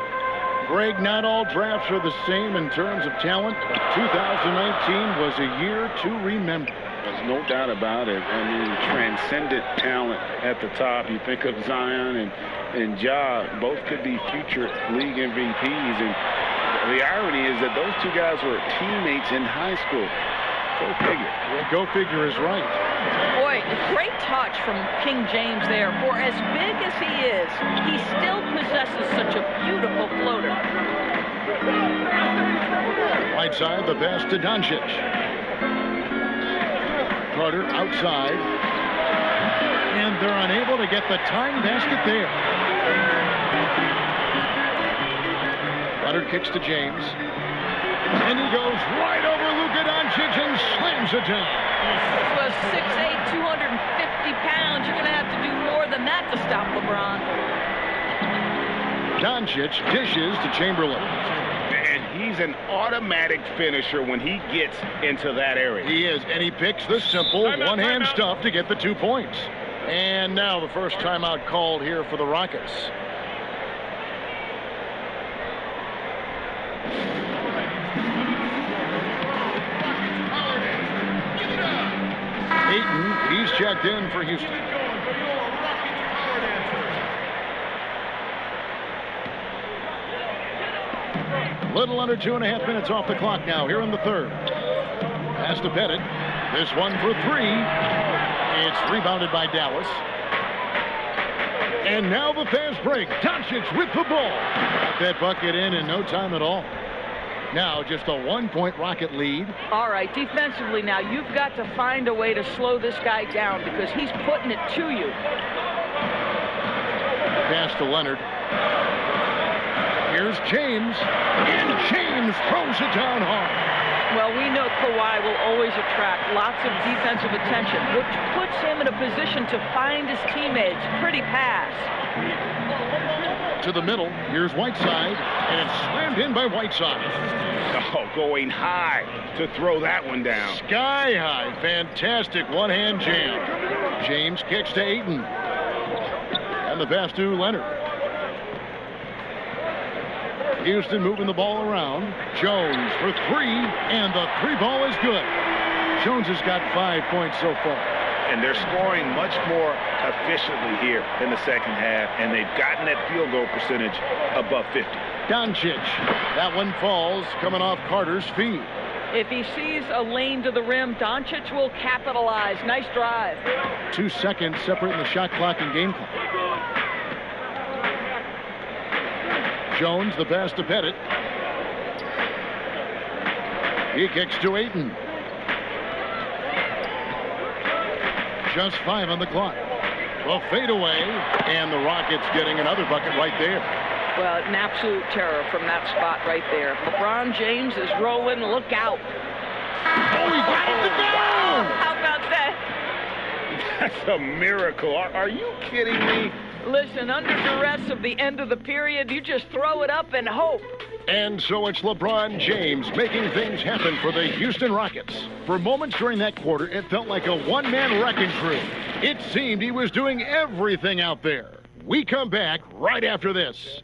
Greg, not all drafts are the same in terms of talent. 2019 was a year to remember. There's no doubt about it. I mean, transcendent talent at the top. You think of Zion and Ja, both could be future league MVPs. And the irony is that those 2 guys were teammates in high school. Go figure. Well, go figure is right. Boy, great touch from King James there. For as big as he is, he still possesses such a beautiful floater. Right side, the pass to Doncic. Carter outside. And they're unable to get the tying basket there. Leonard kicks to James. And he goes right over Luka Doncic and slams it down. Well, 6'8", 250 pounds. You're going to have to do more than that to stop LeBron. Doncic dishes to Chamberlain. And he's an automatic finisher when he gets into that area. He is, and he picks the simple one-hand stuff to get the 2 points. And now the first timeout called here for the Rockets. Ayton, he's checked in for Houston. Little under 2.5 minutes off the clock now here in the third. Pass to Pettit. This one for 3. It's rebounded by Dallas. And now the fast break. Doncic with the ball. Got that bucket in no time at all. Now just a 1-point Rocket lead. All right, defensively now, you've got to find a way to slow this guy down because he's putting it to you. Pass to Leonard. Here's James. And James throws it down hard. Well, we know Kawhi will always attract lots of defensive attention, which puts him in a position to find his teammates. Pretty pass. To the middle. Here's Whiteside. And it's slammed in by Whiteside. Oh, going high to throw that one down. Sky high. Fantastic one-hand jam. James kicks to Ayton. And the pass to Leonard. Houston moving the ball around. Jones for 3. And the 3 ball is good. Jones has got 5 points so far. And they're scoring much more efficiently here in the second half, and they've gotten that field goal percentage above 50. Doncic. That one falls, coming off Carter's feet. If he sees a lane to the rim, Doncic will capitalize. Nice drive. 2 seconds separating the shot clock and game clock. Jones, the pass to Pettit. He kicks to Ayton. Just 5 on the clock. A fadeaway, and the Rockets getting another bucket right there. Well, an absolute terror from that spot right there. LeBron James is rolling. Look out. Oh, he got it to go! How about that? That's a miracle. Are you kidding me? Listen, under duress of the end of the period, you just throw it up and hope. And so it's LeBron James making things happen for the Houston Rockets. For moments during that quarter, it felt like a one-man wrecking crew. It seemed he was doing everything out there. We come back right after this.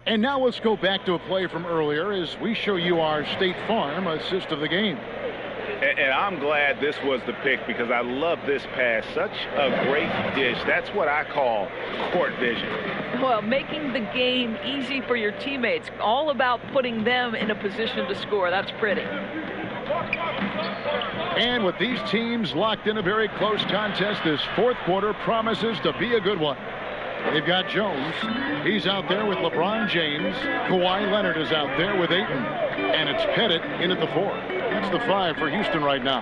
And now let's go back to a play from earlier as we show you our State Farm assist of the game. And I'm glad this was the pick because I love this pass. Such a great dish. That's what I call court vision. Well, making the game easy for your teammates. All about putting them in a position to score. That's pretty. And with these teams locked in a very close contest, this fourth quarter promises to be a good one. They've got Jones. He's out there with LeBron James. Kawhi Leonard is out there with Ayton. And it's Pettit in at the 4. That's the 5 for Houston right now.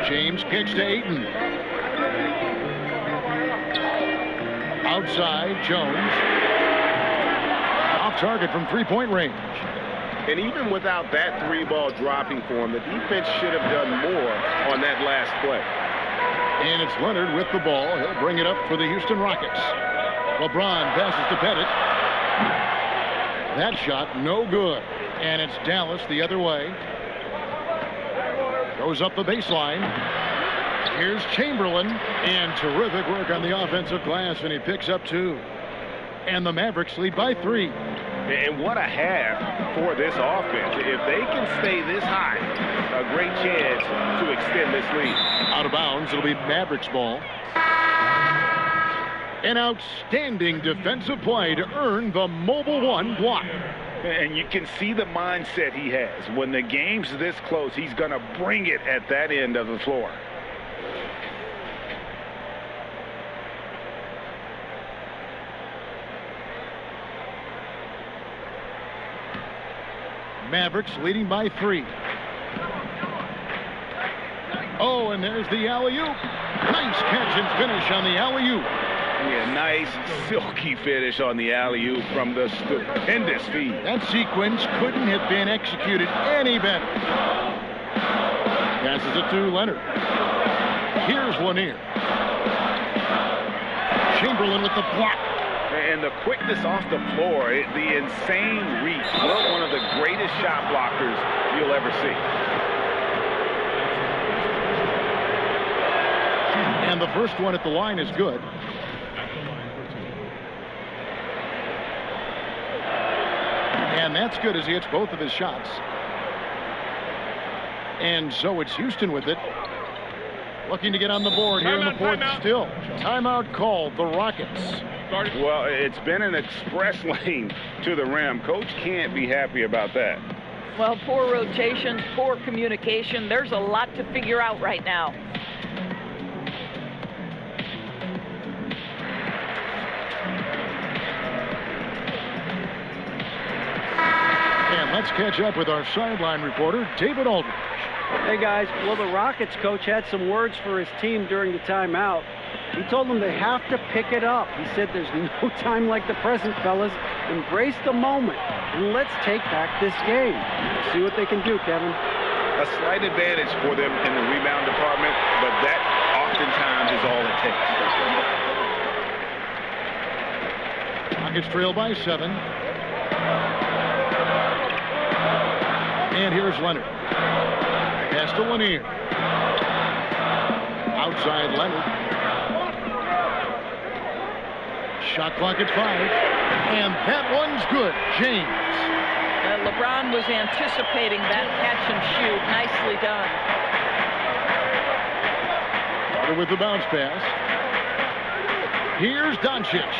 James kicks to Ayton. Outside, Jones. Off target from three-point range. And even without that 3-ball dropping for him, the defense should have done more on that last play. And it's Leonard with the ball. He'll bring it up for the Houston Rockets. LeBron passes to Pettit. That shot, no good. And it's Dallas the other way. Goes up the baseline. Here's Chamberlain. And terrific work on the offensive glass, and he picks up 2. And the Mavericks lead by 3. And what a half for this offense. If they can stay this high, a great chance to extend this lead. Out of bounds, it'll be Mavericks ball. An outstanding defensive play to earn the Mobile One block. And you can see the mindset he has. When the game's this close, he's going to bring it at that end of the floor. Mavericks leading by 3. Oh, and there's the alley-oop. Nice catch and finish on the alley-oop. Yeah, nice silky finish on the alley-oop from the stupendous feed. That sequence couldn't have been executed any better. Passes it to Leonard. Here's Lanier. Chamberlain with the block. And the quickness off the floor, the insane reach. One of the greatest shot blockers you'll ever see. And the first one at the line is good. And that's good as he hits both of his shots. And so it's Houston with it. Looking to get on the board here in the fourth still. Timeout called, the Rockets. Well, it's been an express lane to the rim. Coach can't be happy about that. Well, poor rotations, poor communication. There's a lot to figure out right now. And let's catch up with our sideline reporter, David Aldridge. Hey, guys. Well, the Rockets coach had some words for his team during the timeout. He told them they have to pick it up. He said there's no time like the present, fellas. Embrace the moment, and let's take back this game. See what they can do, Kevin. A slight advantage for them in the rebound department, but that oftentimes is all it takes. Rockets trail by 7. And here's Leonard. Pass to Lanier. Outside Leonard. Shot clock at 5. And that one's good. James. LeBron was anticipating that catch and shoot. Nicely done. Carter with the bounce pass. Here's Doncic.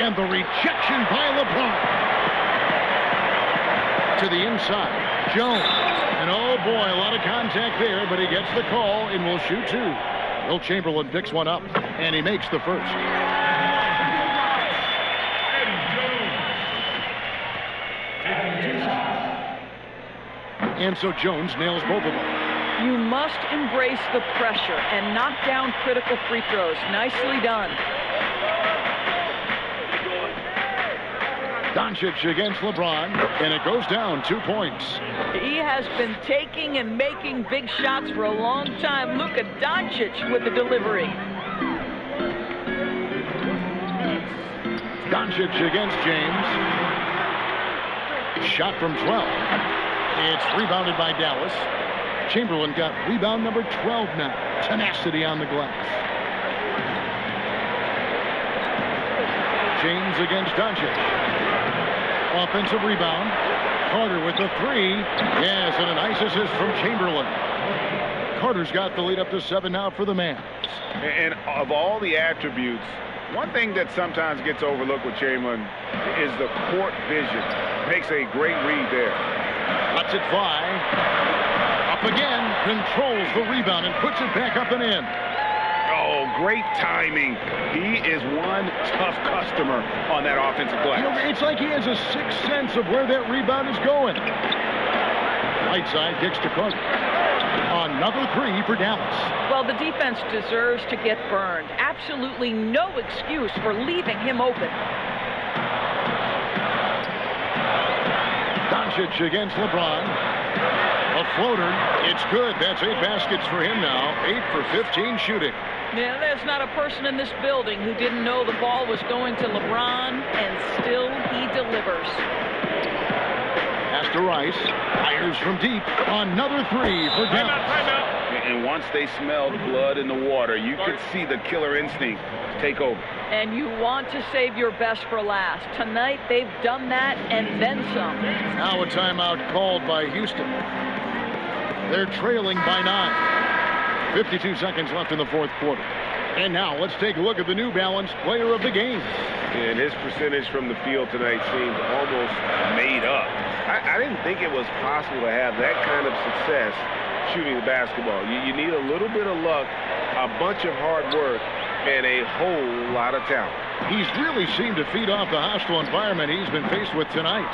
And the rejection by LeBron. To the inside. Jones. And oh boy, a lot of contact there, but he gets the call and will shoot 2. Will Chamberlain picks one up, and he makes the first. And so Jones nails both of them. You must embrace the pressure and knock down critical free throws. Nicely done. Doncic against LeBron, and it goes down 2 points. He has been taking and making big shots for a long time. Look at Doncic with the delivery. Doncic against James. Shot from 12. It's rebounded by Dallas. Chamberlain got rebound number 12 now. Tenacity on the glass. James against Doncic. Offensive rebound. Carter with the 3. Yes, and a nice assist from Chamberlain. Carter's got the lead up to 7 now for the Mavs. And of all the attributes, one thing that sometimes gets overlooked with Chamberlain is the court vision. Makes a great read there. Lets it fly. Up again. Controls the rebound and puts it back up and in. Oh, great timing. He is one tough customer on that offensive glass. You know, it's like he has a sixth sense of where that rebound is going. Right side kicks to Carter. Another three for Dallas. Well, the defense deserves to get burned. Absolutely no excuse for leaving him open. Doncic against LeBron. A floater. It's good. That's 8 baskets for him now. 8 for 15 shooting. Yeah, there's not a person in this building who didn't know the ball was going to LeBron, and still he delivers. Pass to Rice. Fires from deep. Another three for Dallas. And once they smelled blood in the water, you could see the killer instinct take over. And you want to save your best for last. Tonight, they've done that and then some. Now a timeout called by Houston. They're trailing by 9. 52 seconds left in the fourth quarter. And now let's take a look at the New Balance player of the game. And his percentage from the field tonight seemed almost made up. I didn't think it was possible to have that kind of success shooting the basketball. You need a little bit of luck, a bunch of hard work, and a whole lot of talent. He's really seemed to feed off the hostile environment he's been faced with tonight.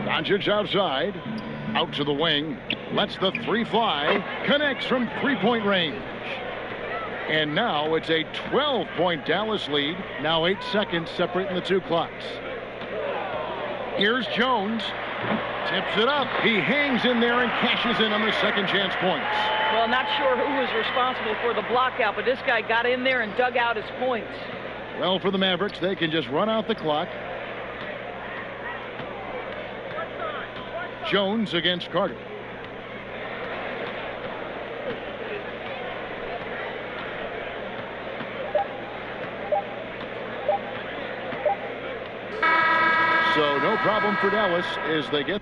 Doncic outside. Out to the wing. Lets the three fly. Connects from three-point range. And now it's a 12-point Dallas lead. Now 8 seconds separating the two clocks. Here's Jones. Tips it up. He hangs in there and cashes in on the second chance points. Well, not sure who was responsible for the block out, but this guy got in there and dug out his points. Well, for the Mavericks, they can just run out the clock. Jones against Carter. So no problem for Dallas as they get.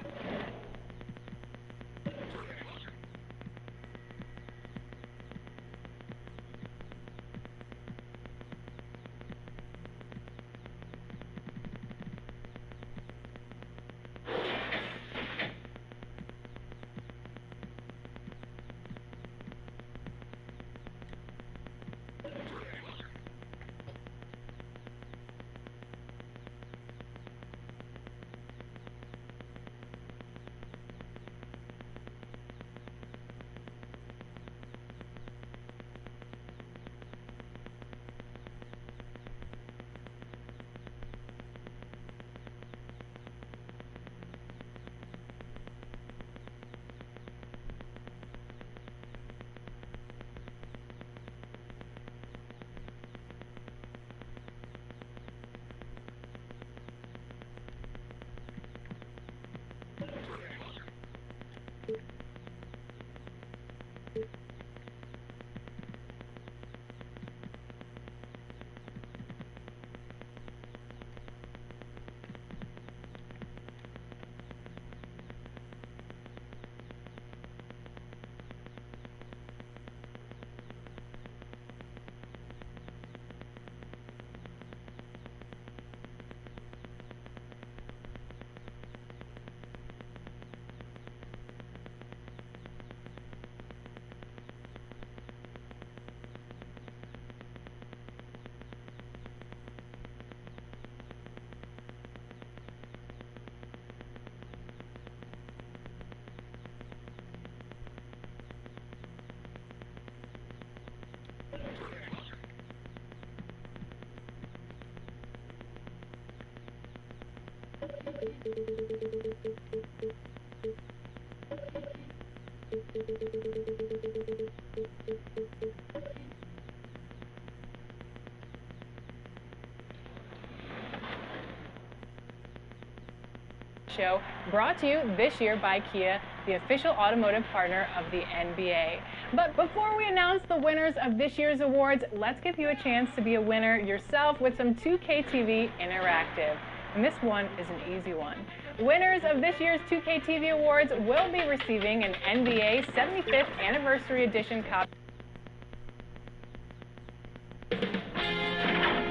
Show brought to you this year by Kia, the official automotive partner of the NBA. But before we announce the winners of this year's awards, let's give you a chance to be a winner yourself with some 2K TV Interactive. And this one is an easy one. Winners of this year's 2K TV Awards will be receiving an NBA 75th Anniversary Edition copy.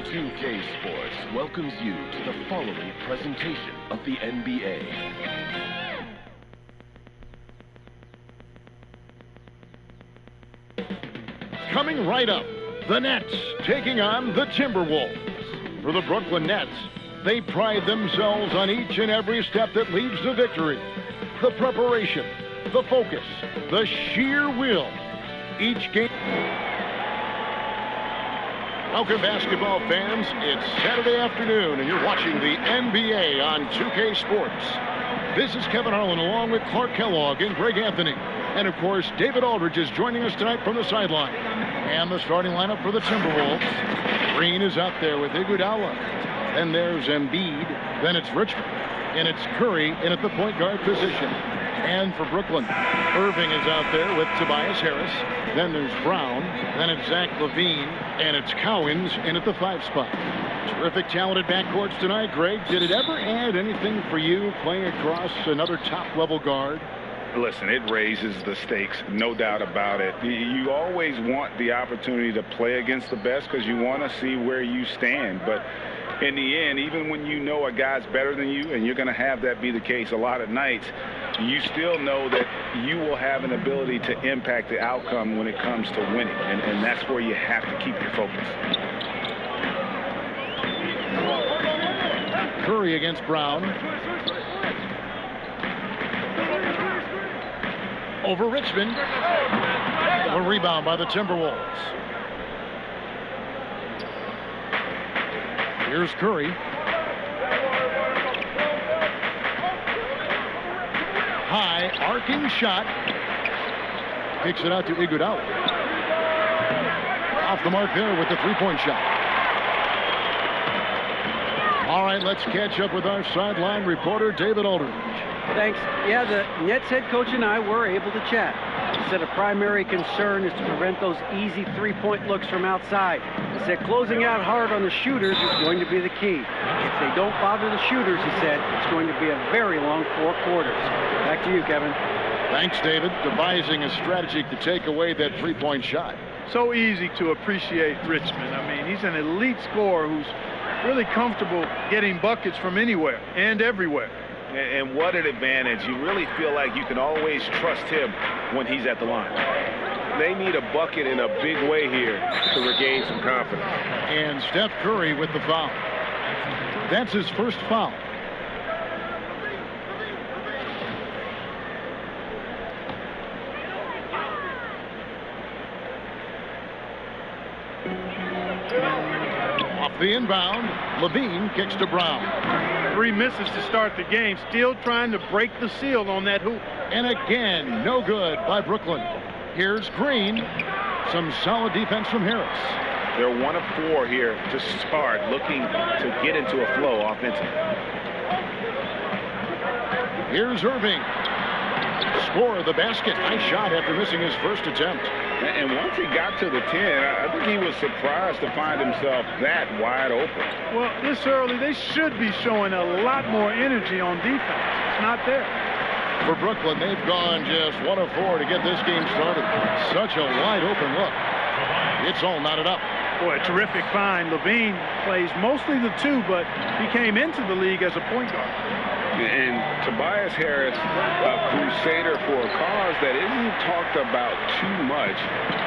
2K Sports welcomes you to the following presentation of the NBA. Coming right up, the Nets taking on the Timberwolves. For the Brooklyn Nets, they pride themselves on each and every step that leads to victory. The preparation, the focus, the sheer will. Each game. Welcome, basketball fans. It's Saturday afternoon, and you're watching the NBA on 2K Sports. This is Kevin Harlan along with Clark Kellogg and Greg Anthony. And, of course, David Aldridge is joining us tonight from the sideline. And the starting lineup for the Timberwolves. Green is out there with Iguodala. Then there's Embiid. Then it's Richmond. And it's Curry in at the point guard position. And for Brooklyn, Irving is out there with Tobias Harris. Then there's Brown. Then it's Zach LaVine. And it's Cowens in at the 5 spot. Terrific, talented backcourts tonight. Greg, did it ever add anything for you playing across another top-level guard? Listen, it raises the stakes, no doubt about it. You always want the opportunity to play against the best because you want to see where you stand. But in the end, even when you know a guy's better than you, and you're going to have that be the case a lot of nights, you still know that you will have an ability to impact the outcome when it comes to winning. And that's where you have to keep your focus. Curry against Brown. Over Richmond. A rebound by the Timberwolves. Here's Curry. High, arcing shot. Kicks it out to Iguodala. Off the mark there with the three-point shot. All right, let's catch up with our sideline reporter, David Aldridge. Thanks. Yeah, the Nets head coach and I were able to chat. He said a primary concern is to prevent those easy three-point looks from outside. He said closing out hard on the shooters is going to be the key. If they don't bother the shooters, he said, it's going to be a very long 4 quarters. Back to you, Kevin. Thanks, David. Devising a strategy to take away that three-point shot. So easy to appreciate Richmond. I mean, he's an elite scorer who's really comfortable getting buckets from anywhere and everywhere. And what an advantage. You really feel like you can always trust him when he's at the line. They need a bucket in a big way here to regain some confidence. And Steph Curry with the foul. That's his first foul. Off the inbound, LaVine kicks to Brown. 3 misses to start the game, still trying to break the seal on that hoop. And again, no good by Brooklyn. Here's Green. Some solid defense from Harris. They're 1 of 4 here to start, looking to get into a flow offensively. Here's Irving. Score the basket. Nice shot after missing his first attempt. And once he got to the 10, I think he was surprised to find himself that wide open. Well, this early, they should be showing a lot more energy on defense. It's not there. For Brooklyn, they've gone just 1 of 4 to get this game started. Such a wide open look. It's all knotted up. Boy, a terrific find. LaVine plays mostly the 2, but he came into the league as a point guard. And Tobias Harris, a crusader for a cause that isn't talked about too much.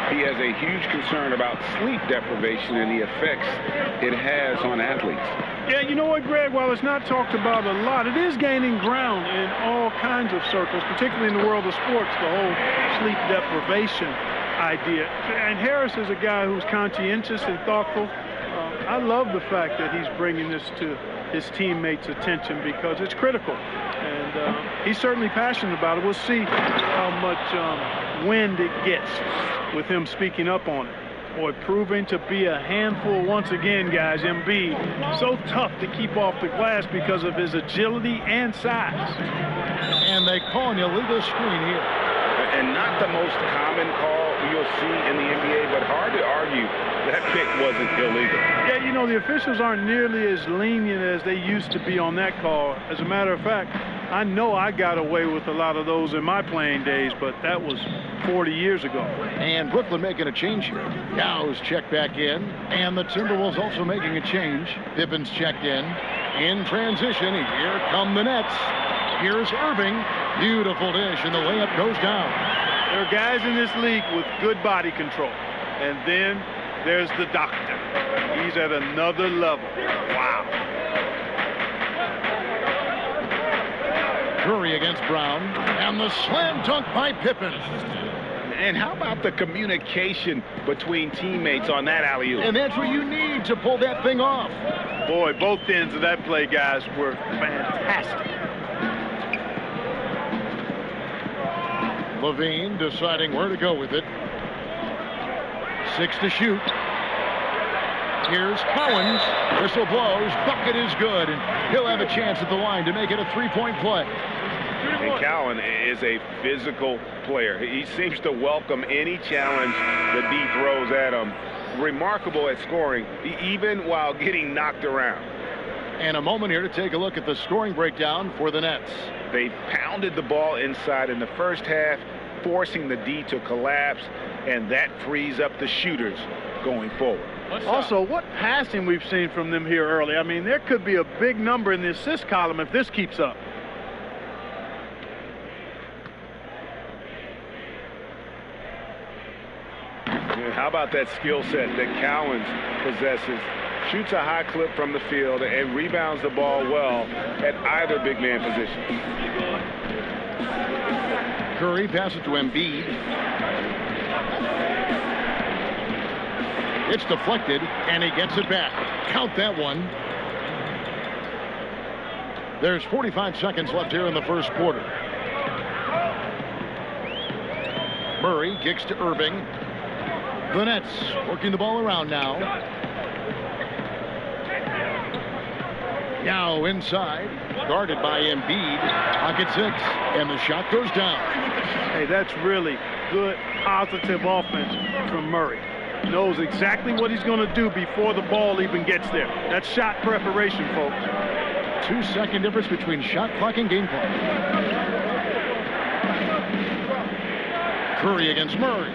He has a huge concern about sleep deprivation and the effects it has on athletes. Yeah, you know what, Greg? While it's not talked about a lot, it is gaining ground in all kinds of circles, particularly in the world of sports, the whole sleep deprivation idea. And Harris is a guy who's conscientious and thoughtful. I love the fact that he's bringing this to his teammates' attention because it's critical. And he's certainly passionate about it. We'll see how much wind it gets with him speaking up on it. Boy, proving to be a handful once again, guys. Embiid, so tough to keep off the glass because of his agility and size. And they call an illegal screen here. And not the most common call you'll see in the NBA, but hard to argue that pick wasn't illegal. Yeah, you know, the officials aren't nearly as lenient as they used to be on that call. As a matter of fact, I know I got away with a lot of those in my playing days, but that was 40 years ago. And Brooklyn making a change here. Yow's checked back in, and the Timberwolves also making a change. Pippen's checked in. In transition, here come the Nets. Here's Irving. Beautiful dish, and the layup goes down. There are guys in this league with good body control. And then there's the doctor. He's at another level. Wow. Curry against Brown, and the slam dunk by Pippen. And how about the communication between teammates on that alley-oop? And that's what you need to pull that thing off. Boy, both ends of that play, guys, were fantastic. Levine deciding where to go with it. 6 to shoot. Here's Collins. Whistle blows. Bucket is good, and he'll have a chance at the line to make it a 3-point play. And Cowan is a physical player. He seems to welcome any challenge the D throws at him. Remarkable at scoring, even while getting knocked around. And a moment here to take a look at the scoring breakdown for the Nets. They pounded the ball inside in the first half, forcing the D to collapse, and that frees up the shooters going forward. Also, what passing we've seen from them here early. I mean, there could be a big number in the assist column if this keeps up. How about that skill set that Cowens possesses? Shoots a high clip from the field and rebounds the ball well at either big man position. Curry passes it to Embiid. It's deflected, and he gets it back. Count that one. There's 45 seconds left here in the first quarter. Murray kicks to Irving. The Nets working the ball around now. Now inside, guarded by Embiid. Pocket 6, and the shot goes down. Hey, that's really good, positive offense from Murray. Knows exactly what he's going to do before the ball even gets there. That's shot preparation, folks. 2-second difference between shot clock and game clock. Curry against Murray.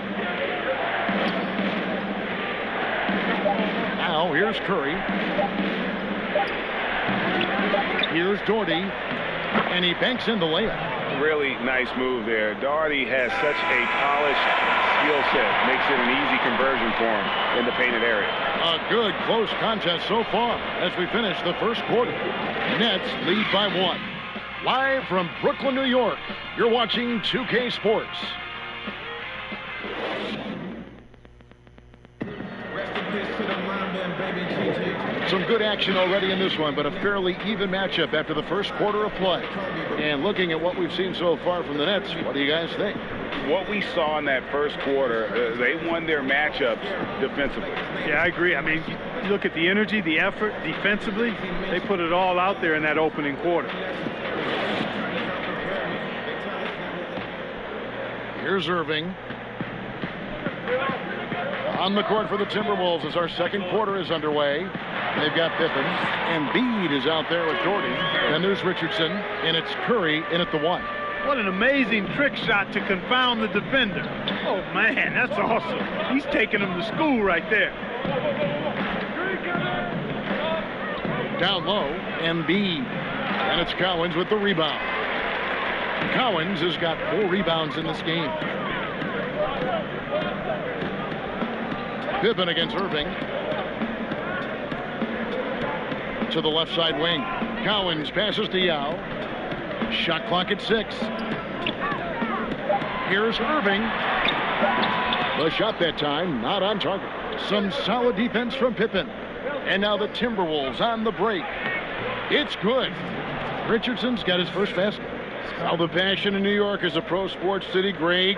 Now here's Curry. Here's Doherty, and he banks in the layup. Really nice move there. Doherty has such a polished skill set. Makes it an easy conversion for him in the painted area. A good close contest so far as we finish the first quarter. Nets lead by 1. Live from Brooklyn, New York, you're watching 2K Sports. Some good action already in this one, but a fairly even matchup after the first quarter of play. And looking at what we've seen so far from the Nets, what do you guys think? What we saw in that first quarter, they won their matchups defensively. Yeah, I agree. I mean, you look at the energy, the effort defensively, they put it all out there in that opening quarter. Here's Irving. On the court for the Timberwolves as our second quarter is underway. They've got Pippen. Embiid is out there with Doherty. Then there's Richardson, and it's Curry in at the 1. What an amazing trick shot to confound the defender. Oh, man, that's awesome. He's taking him to school right there. Down low, Embiid. And it's Cowens with the rebound. Cowens has got 4 rebounds in this game. Pippen against Irving. To the left side wing. Cowens passes to Yao. Shot clock at 6. Here's Irving. The shot that time not on target. Some solid defense from Pippen. And now the Timberwolves on the break. It's good. Richardson's got his first basket. Now the passion in New York is a pro sports city, Greg,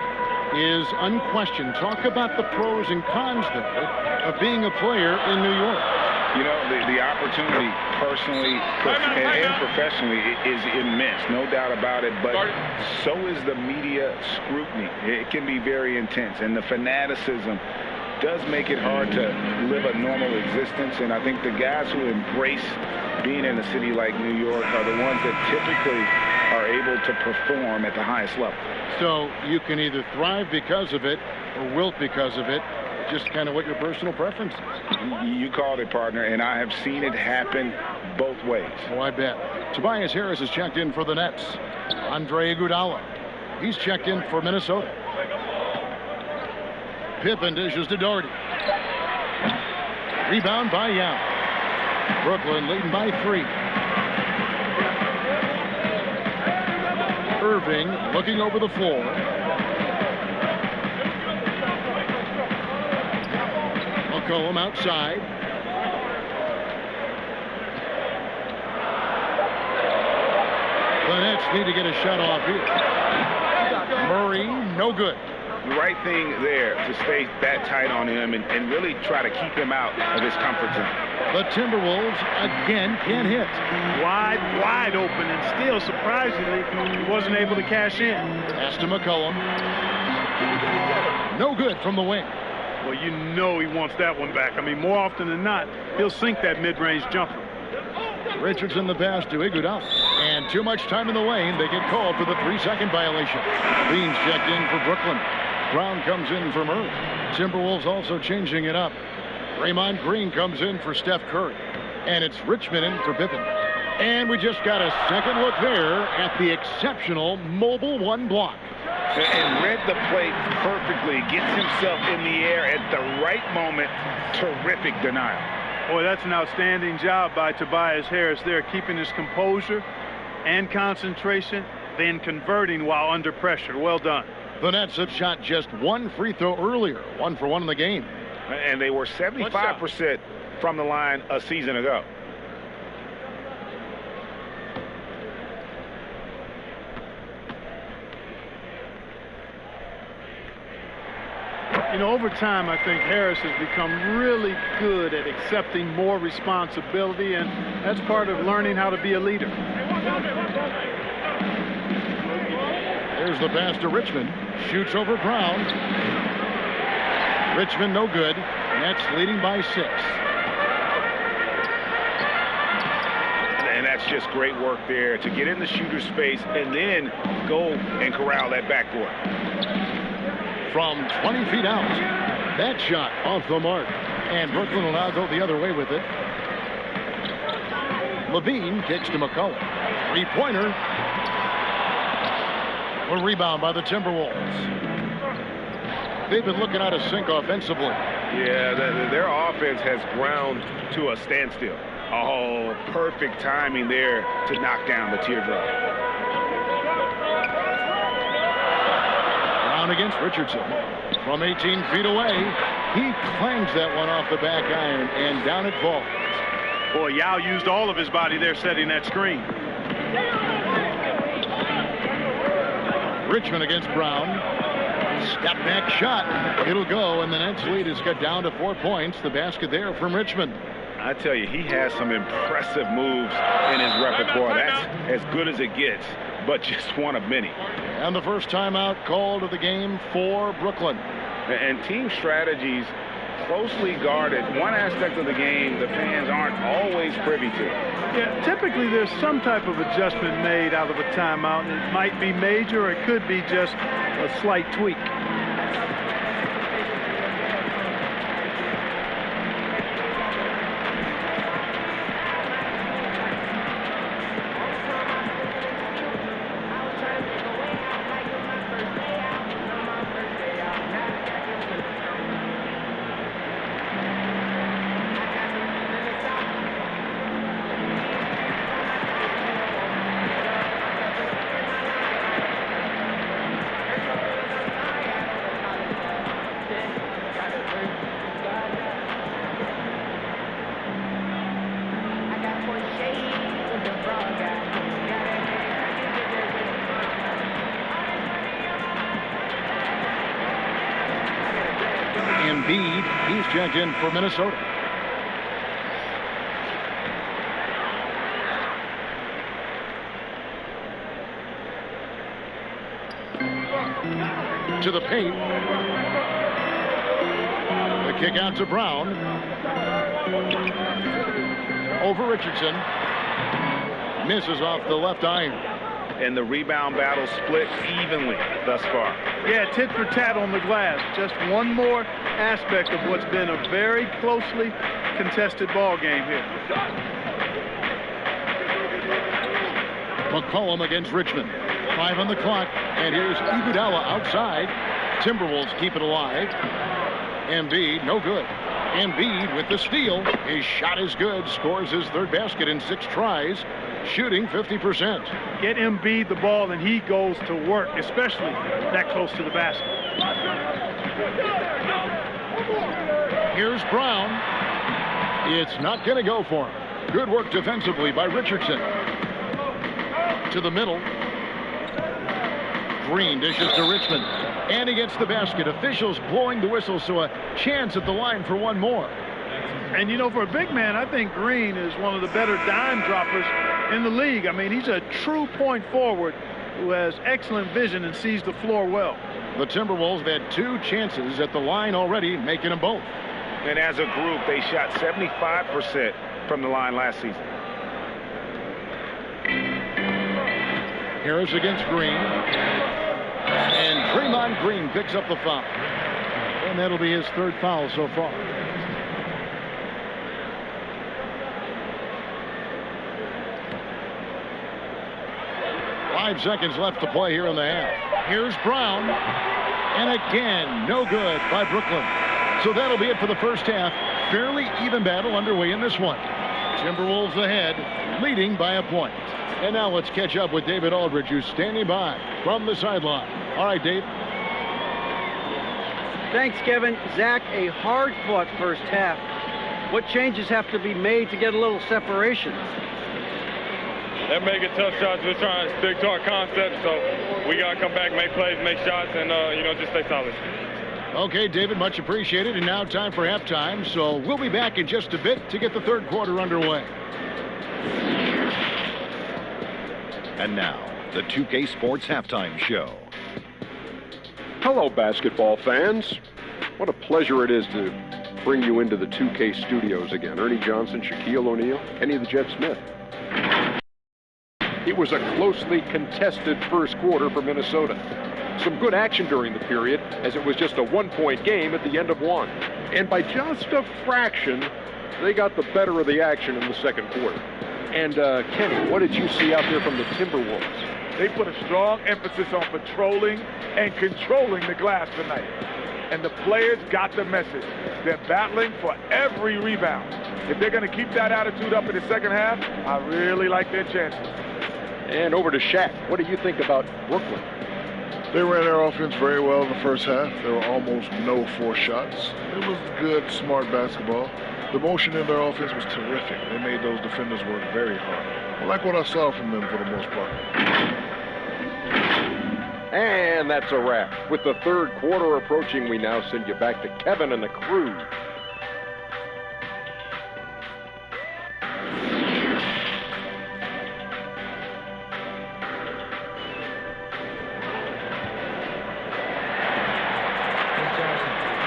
is unquestioned. Talk about the pros and cons, though, of being a player in New York. You know, the opportunity personally and professionally is immense, no doubt about it, but so is the media scrutiny. It can be very intense, and the fanaticism does make it hard to live a normal existence, and I think the guys who embrace being in a city like New York are the ones that typically are able to perform at the highest level. So you can either thrive because of it or wilt because of it. Just kind of what your personal preference is. You called it, partner, and I have seen it happen both ways. Oh, I bet. Tobias Harris is checked in for the Nets. Andre Iguodala, he's checked in for Minnesota. Pippen dishes to Doherty. Rebound by Young. Brooklyn leading by 3. Irving looking over the floor. McCollum outside. The Nets need to get a shot off here. Murray, no good. The right thing there to stay that tight on him and really try to keep him out of his comfort zone. The Timberwolves again can't hit. Wide open, and still surprisingly he wasn't able to cash in. Pass to McCollum. No good from the wing. Well, you know he wants that one back. I mean, more often than not, he'll sink that mid-range jumper. Richardson the pass to Iguodala. And too much time in the lane. They get called for the 3-second violation. Beans checked in for Brooklyn. Brown comes in for Murray. Timberwolves also changing it up. Draymond Green comes in for Steph Curry. And it's Richmond in for Pippen. And we just got a second look there at the exceptional mobile 1 block. And read the play perfectly. Gets himself in the air at the right moment. Terrific denial. Boy, that's an outstanding job by Tobias Harris there, keeping his composure and concentration, then converting while under pressure. Well done. The Nets have shot just 1 free throw earlier, 1 for 1 in the game. And they were 75% from the line a season ago. You know, over time, I think Harris has become really good at accepting more responsibility, and that's part of learning how to be a leader. There's the pass to Richmond. Shoots over Brown. Richmond no good. Nets leading by 6. And that's just great work there to get in the shooter's face and then go and corral that backboard. From 20 feet out. That shot off the mark. And Brooklyn will now go the other way with it. Levine kicks to McCollum. 3-pointer. A rebound by the Timberwolves. They've been looking out of sync offensively. Yeah, their offense has ground to a standstill. Oh, perfect timing there to knock down the teardrop. Brown against Richardson. From 18 feet away, he clangs that one off the back iron, and down it falls. Boy, Yao used all of his body there setting that screen. Richmond against Brown. Step back shot. It'll go, and the Nets lead is cut down to 4 points. The basket there from Richmond. I tell you, he has some impressive moves in his repertoire. That's as good as it gets, but just one of many. And the first timeout called of the game for Brooklyn. And team strategies closely guarded. One aspect of the game the fans aren't always privy to. Yeah, typically there's some type of adjustment made out of a timeout. It might be major, or it could be just a slight tweak. Embiid, he's checked in for Minnesota. To the paint. The kick out to Brown. Over Richardson. Misses off the left iron. and the rebound battle split evenly thus far. Yeah, tit for tat on the glass. Just one more aspect of what's been a very closely contested ball game here. McCollum against Richmond. 5 on the clock, and here's Iguodala outside. Timberwolves keep it alive. Embiid, no good. Embiid with the steal. His shot is good. Scores his third basket in 6 tries. Shooting 50%. Get Embiid the ball, and he goes to work, especially that close to the basket. Here's Brown. It's not going to go for him. Good work defensively by Richardson. To the middle. Green dishes to Richmond. And he gets the basket. Officials blowing the whistle, so a chance at the line for one more. And, you know, for a big man, I think Green is one of the better dime droppers in the league. I mean, he's a true point forward who has excellent vision and sees the floor well. The Timberwolves have had 2 chances at the line already, making them both. And as a group, they shot 75% from the line last season. Harris against Green. And Draymond Green picks up the foul. And that'll be his 3rd foul so far. Five seconds left to play here in the half. Here's Brown. And again, no good by Brooklyn. So that'll be it for the first half. Fairly even battle underway in this one. Timberwolves ahead, leading by a point. And now let's catch up with David Aldridge, who's standing by from the sideline. All right, Dave. Thanks, Kevin. Zach, a hard-fought first half. What changes have to be made to get a little separation? They're making tough shots. We're trying to stick to our concept, so we got to come back, make plays, make shots, and, just stay solid. Okay, David, much appreciated. And now time for halftime, so we'll be back in just a bit to get the 3rd quarter underway. And now, the 2K Sports Halftime Show. Hello, basketball fans. What a pleasure it is to bring you into the 2K studios again. Ernie Johnson, Shaquille O'Neal, Kenny the Jet Smith. It was a closely contested first quarter for Minnesota. Some good action during the period, as it was just a 1-point game at the end of one. And by just a fraction, they got the better of the action in the second quarter. And, Kenny, what did you see out there from the Timberwolves? They put a strong emphasis on patrolling and controlling the glass tonight. And the players got the message. They're battling for every rebound. If they're going to keep that attitude up in the second half, I really like their chances. And over to Shaq. What do you think about Brooklyn? They ran their offense very well in the first half. There were almost no forced shots. It was good, smart basketball. The motion in their offense was terrific. They made those defenders work very hard. I like what I saw from them for the most part. And that's a wrap. With the 3rd quarter approaching, we now send you back to Kevin and the crew.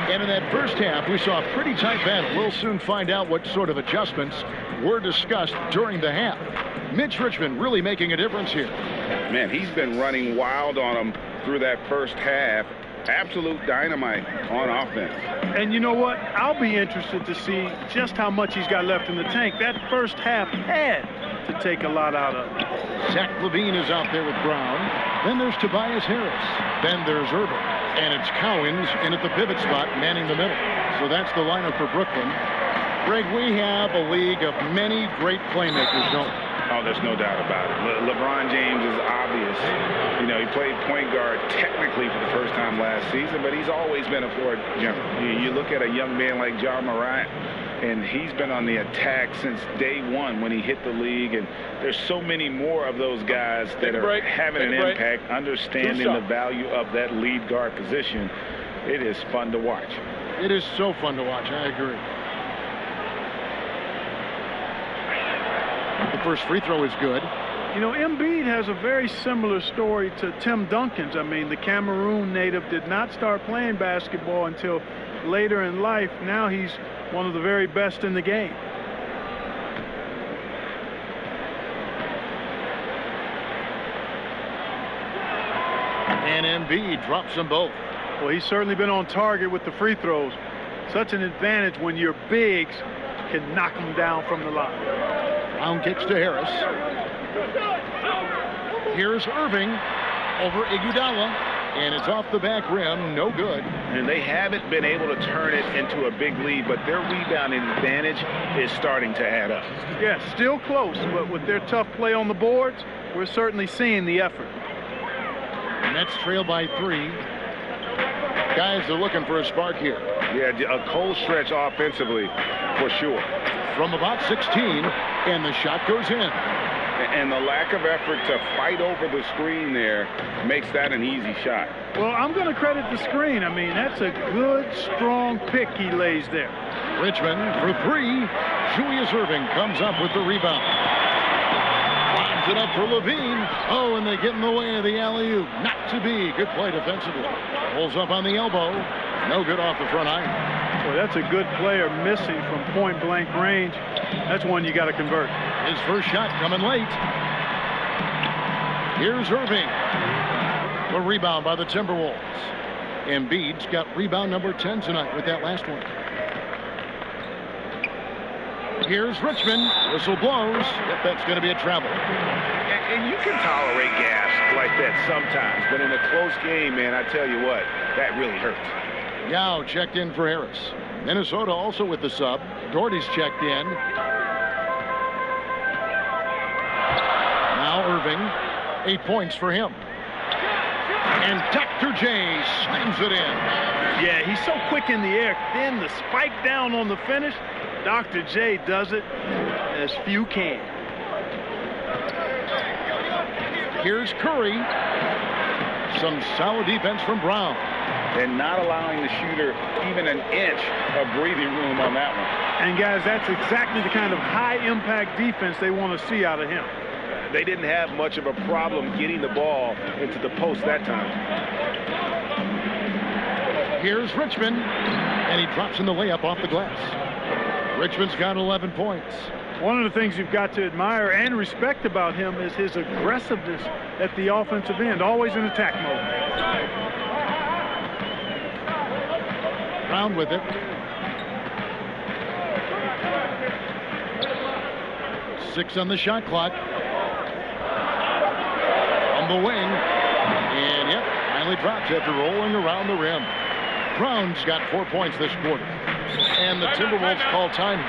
And in that first half, we saw a pretty tight battle. We'll soon find out what sort of adjustments were discussed during the half. Mitch Richmond really making a difference here. Man, he's been running wild on them through that first half. Absolute dynamite on offense. And you know what? I'll be interested to see just how much he's got left in the tank. That first half had to take a lot out of it. Zach LaVine is out there with Brown. Then there's Tobias Harris. Then there's Irving. And it's Cowens in at the pivot spot, manning the middle. So that's the lineup for Brooklyn. Greg, we have a league of many great playmakers, don't we? Oh, there's no doubt about it. LeBron James is obvious. You know, he played point guard technically for the first time last season, but he's always been a floor jumper. You look at a young man like Ja Morant, and he's been on the attack since day one when he hit the league. And there's so many more of those guys that are having an impact, understanding the value of that lead guard position. It is fun to watch. It is so fun to watch. I agree. The first free throw is good. You know, Embiid has a very similar story to Tim Duncan's. I mean, the Cameroon native did not start playing basketball until later in life. Now he's one of the very best in the game. And Embiid drops them both. Well, he's certainly been on target with the free throws. Such an advantage when your bigs can knock them down from the line. Brown kicks to Harris. Here's Irving over Iguodala, and it's off the back rim, no good. And they haven't been able to turn it into a big lead, but their rebounding advantage is starting to add up. Yeah, still close, but with their tough play on the boards, we're certainly seeing the effort. Nets trail by 3. Guys are looking for a spark here. Yeah, a cold stretch offensively, for sure. From about 16, and the shot goes in. And the lack of effort to fight over the screen there makes that an easy shot. Well, I'm going to credit the screen. I mean, that's a good, strong pick he lays there. Richmond for 3. Julius Irving comes up with the rebound. Lines it up for Levine. Oh, and they get in the way of the alley-oop. Not to be. Good play defensively. Pulls up on the elbow. No good off the front iron. Well, that's a good player missing from point-blank range. That's one you got to convert. His first shot coming late. Here's Irving. The rebound by the Timberwolves. Embiid's got rebound number 10 tonight with that last one. Here's Richmond. Whistle blows. Yep, that's going to be a travel. And you can tolerate gas like that sometimes, but in a close game, man, I tell you what, that really hurts. Yao checked in for Harris. Minnesota also with the sub. Doherty's checked in. Now Irving. 8 points for him. And Dr. J slams it in. Yeah, he's so quick in the air. Then the spike down on the finish. Dr. J does it as few can. Here's Curry. Some solid defense from Brown. And not allowing the shooter even an inch of breathing room on that one. And guys, that's exactly the kind of high-impact defense they want to see out of him. They didn't have much of a problem getting the ball into the post that time. Here's Richmond, and he drops in the layup off the glass. Richmond's got 11 points. One of the things you've got to admire and respect about him is his aggressiveness at the offensive end, always in attack mode. Brown with it. 6 on the shot clock. On the wing. And yep, finally drops after rolling around the rim. Brown's got 4 points this quarter. And the Timberwolves call time.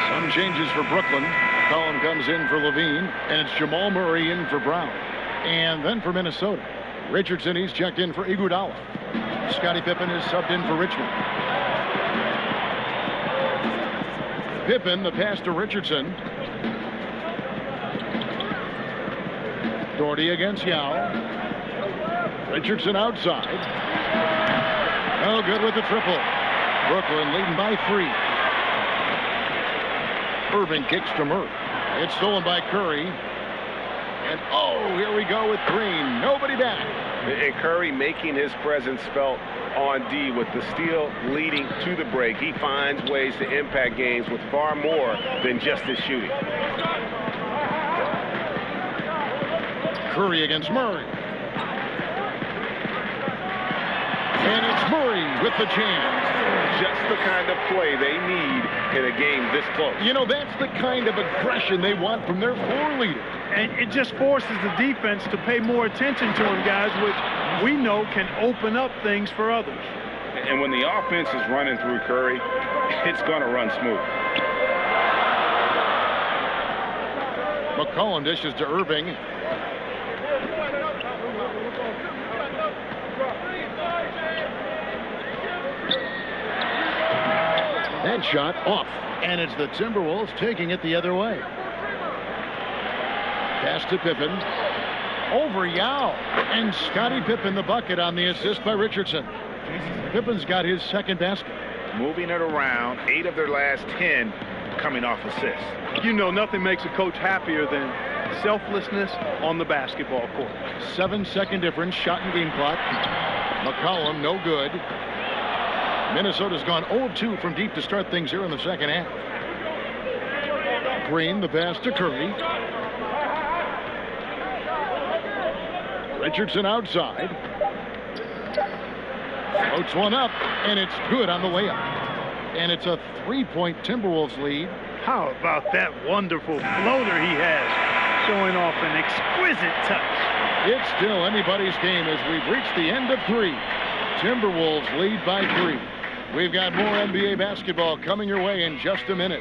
Some changes for Brooklyn. Collin comes in for Levine, and it's Jamal Murray in for Brown. And then for Minnesota, Richardson, he's checked in for Iguodala. Scottie Pippen is subbed in for Richmond. Pippen, the pass to Richardson. Doherty against Yao. Richardson outside. No good with the triple. Brooklyn leading by 3. Irving kicks to Murray. It's stolen by Curry. And oh, here we go with Green. Nobody back. And Curry making his presence felt on D with the steal leading to the break. He finds ways to impact games with far more than just his shooting. Curry against Murray. And it's Murray with the jam. Just the kind of play they need in a game this close. You know, that's the kind of aggression they want from their floor leader. And it just forces the defense to pay more attention to him, guys, which we know can open up things for others. And when the offense is running through Curry, it's going to run smooth. McCollum dishes to Irving. That shot off, and it's the Timberwolves taking it the other way. Pass to Pippen. Over Yao. And Scottie Pippen the bucket on the assist by Richardson. Pippen's got his second basket. Moving it around, 8 of their last 10 coming off assists. You know, nothing makes a coach happier than selflessness on the basketball court. 7-second difference, shot and game clock. McCollum, no good. Minnesota's gone 0-2 from deep to start things here in the second half. Green, the pass to Curry. Richardson outside. Floats one up, and it's good on the layup. And it's a 3-point Timberwolves lead. How about that wonderful floater he has, showing off an exquisite touch. It's still anybody's game as we've reached the end of 3. Timberwolves lead by 3. We've got more NBA basketball coming your way in just a minute.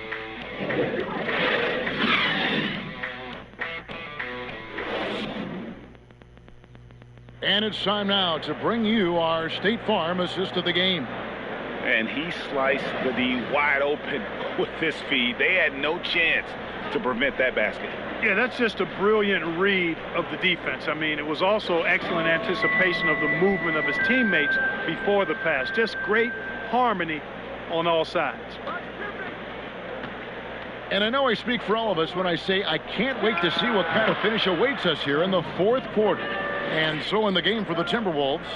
And it's time now to bring you our State Farm assist of the game. And he sliced the D wide open with this feed. They had no chance to prevent that basket. Yeah, that's just a brilliant read of the defense. I mean, it was also excellent anticipation of the movement of his teammates before the pass. Just great harmony on all sides. And I know I speak for all of us when I say I can't wait to see what kind of finish awaits us here in the fourth quarter. And so in the game for the Timberwolves,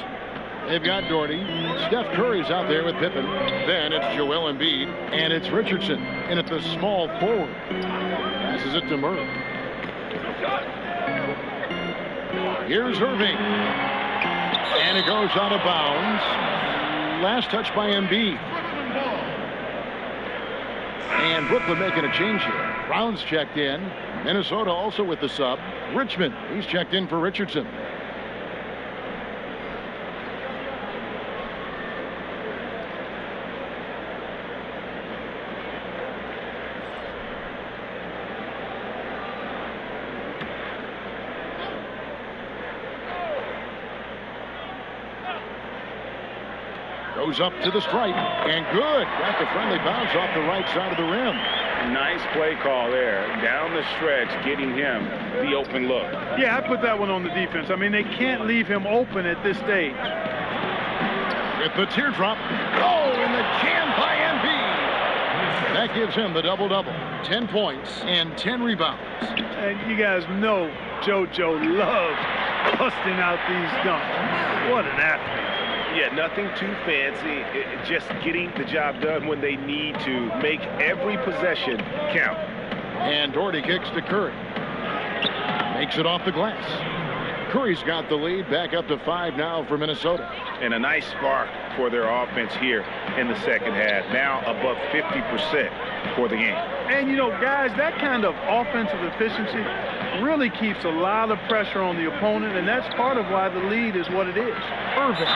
they've got Doherty. Steph Curry's out there with Pippen. Then it's Joel Embiid. And it's Richardson in at the small forward. Passes it to Murray. Here's Irving. And it goes out of bounds. Last touch by Embiid. And Brooklyn making a change here. Brown's checked in. Minnesota also with the sub. Richmond, he's checked in for Richardson. Goes up to the stripe, and good. Got the friendly bounce off the right side of the rim. Nice play call there. Down the stretch, getting him the open look. Yeah, I put that one on the defense. I mean, they can't leave him open at this stage. With the teardrop. Oh, and the jam by Embiid. That gives him the double-double. 10 points and 10 rebounds. And you guys know JoJo loves busting out these dunks. What an athlete. Yeah, nothing too fancy. Just getting the job done when they need to. Make every possession count. And Doherty kicks to Curry. Makes it off the glass. Curry's got the lead. Back up to 5 now for Minnesota. And a nice spark for their offense here in the second half. Now above 50% for the game. And, you know, guys, that kind of offensive efficiency really keeps a lot of pressure on the opponent, and that's part of why the lead is what it is. Irving.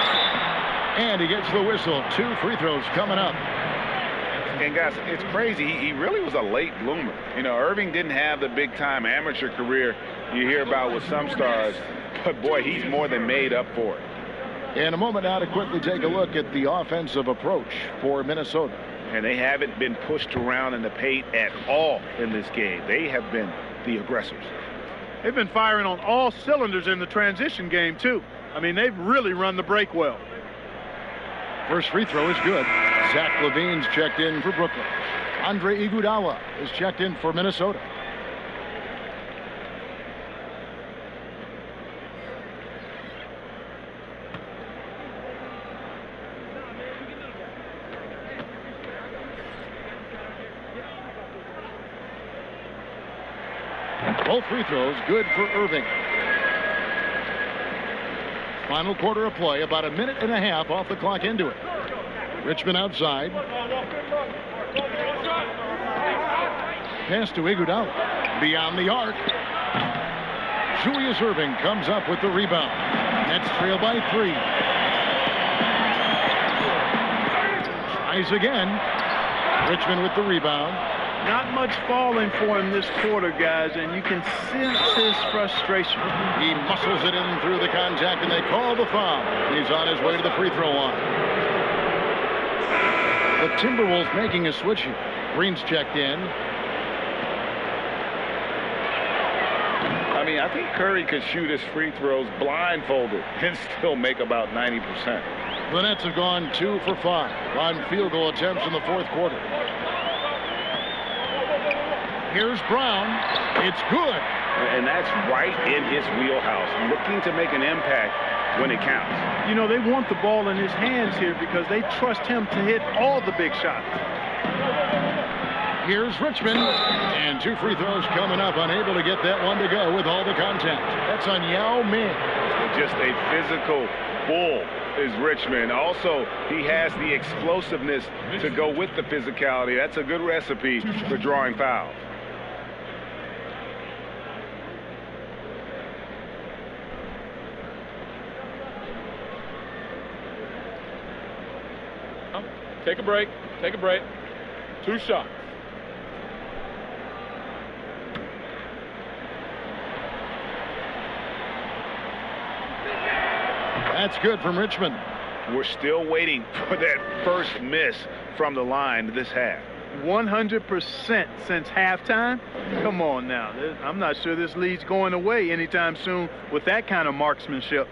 And he gets the whistle. 2 free throws coming up. And, guys, it's crazy. He really was a late bloomer. You know, Irving didn't have the big-time amateur career you hear about with some stars, but, boy, he's more than made up for it. In a moment now to quickly take a look at the offensive approach for Minnesota. And they haven't been pushed around in the paint at all in this game. They have been the aggressors. They've been firing on all cylinders in the transition game, too. I mean, they've really run the break well. First free throw is good. Zach LaVine's checked in for Brooklyn. Andre Iguodala is checked in for Minnesota. Both free throws good for Irving. Final quarter of play, about a minute and a half off the clock into it. Richmond outside. Pass to Iguodala. Beyond the arc. Julius Irving comes up with the rebound. Nets trail by 3. Tries again. Richmond with the rebound. Not much falling for him this quarter, guys, and you can sense his frustration. He muscles it in through the contact, and they call the foul. He's on his way to the free throw line. The Timberwolves making a switch here. Green's checked in. I mean, I think Curry could shoot his free throws blindfolded and still make about 90%. The Nets have gone 2 for 5 on field goal attempts in the fourth quarter. Here's Brown. It's good. And that's right in his wheelhouse, looking to make an impact when it counts. You know, they want the ball in his hands here because they trust him to hit all the big shots. Here's Richmond, and 2 free throws coming up, unable to get that one to go with all the contact. That's on Yao Ming. Just a physical bull is Richmond. Also, he has the explosiveness to go with the physicality. That's a good recipe for drawing fouls. Take a break. Take a break. 2 shots. That's good from Richmond. We're still waiting for that first miss from the line this half. 100% since halftime? Come on now. I'm not sure this lead's going away anytime soon with that kind of marksmanship.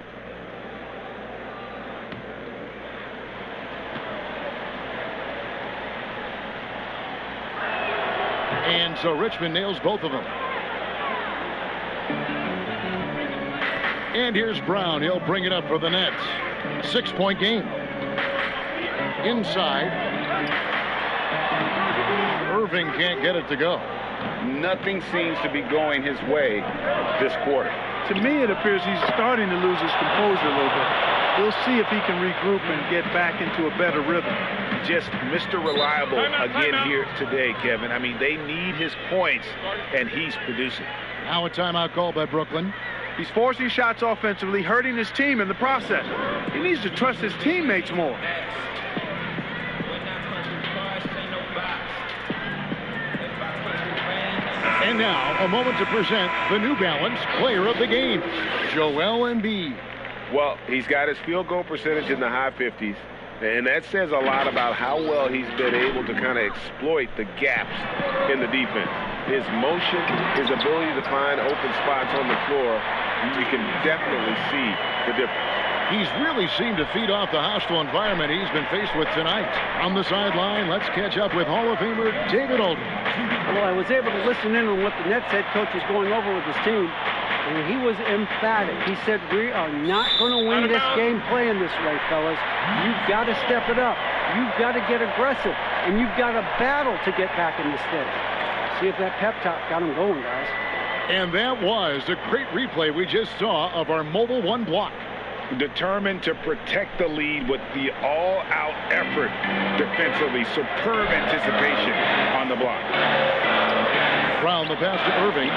And so Richmond nails both of them. And here's Brown. He'll bring it up for the Nets. 6-point game. Inside. Irving can't get it to go. Nothing seems to be going his way this quarter. To me, it appears he's starting to lose his composure a little bit. We'll see if he can regroup and get back into a better rhythm. Just Mr. Reliable again here today, Kevin. I mean, they need his points, and he's producing. Now a timeout call by Brooklyn. He's forcing shots offensively, hurting his team in the process. He needs to trust his teammates more. And now, a moment to present the New Balance Player of the Game, Joel Embiid. Well, he's got his field goal percentage in the high 50s, and that says a lot about how well he's been able to kind of exploit the gaps in the defense. His motion, his ability to find open spots on the floor, you can definitely see the difference. He's really seemed to feed off the hostile environment he's been faced with tonight. On the sideline, let's catch up with Hall of Famer David Olden. Well, I was able to listen in on what the Nets head coach was going over with his team, and he was emphatic. He said, we are not going to win this game playing this way, fellas. You've got to step it up. You've got to get aggressive, and you've got to battle to get back in this thing. See if that pep talk got him going, guys. And that was a great replay we just saw of our mobile one block. Determined to protect the lead with the all-out effort defensively. Superb anticipation on the block. Brown, the pass to Irving.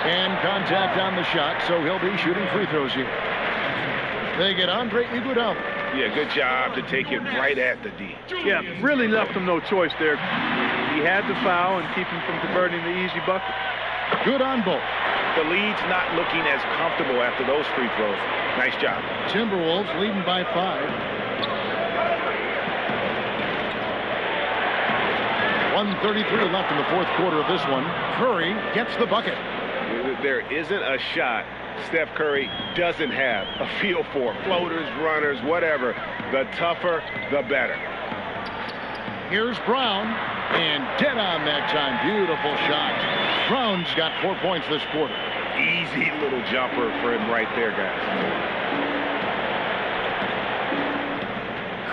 And contact on the shot, so he'll be shooting free throws here. They get Andre Iguodala. Yeah, good job to take it right at the D. Yeah, really left him no choice there. He had to foul and keep him from converting the easy bucket. Good on both. The lead's not looking as comfortable after those free throws. Nice job. Timberwolves leading by 5. 1:33 left in the fourth quarter of this one. Curry gets the bucket. There isn't a shot Steph Curry doesn't have a feel for. Floaters, runners, whatever. The tougher, the better. Here's Brown, and dead on that time. Beautiful shot. Brown's got 4 points this quarter. Easy little jumper for him right there, guys.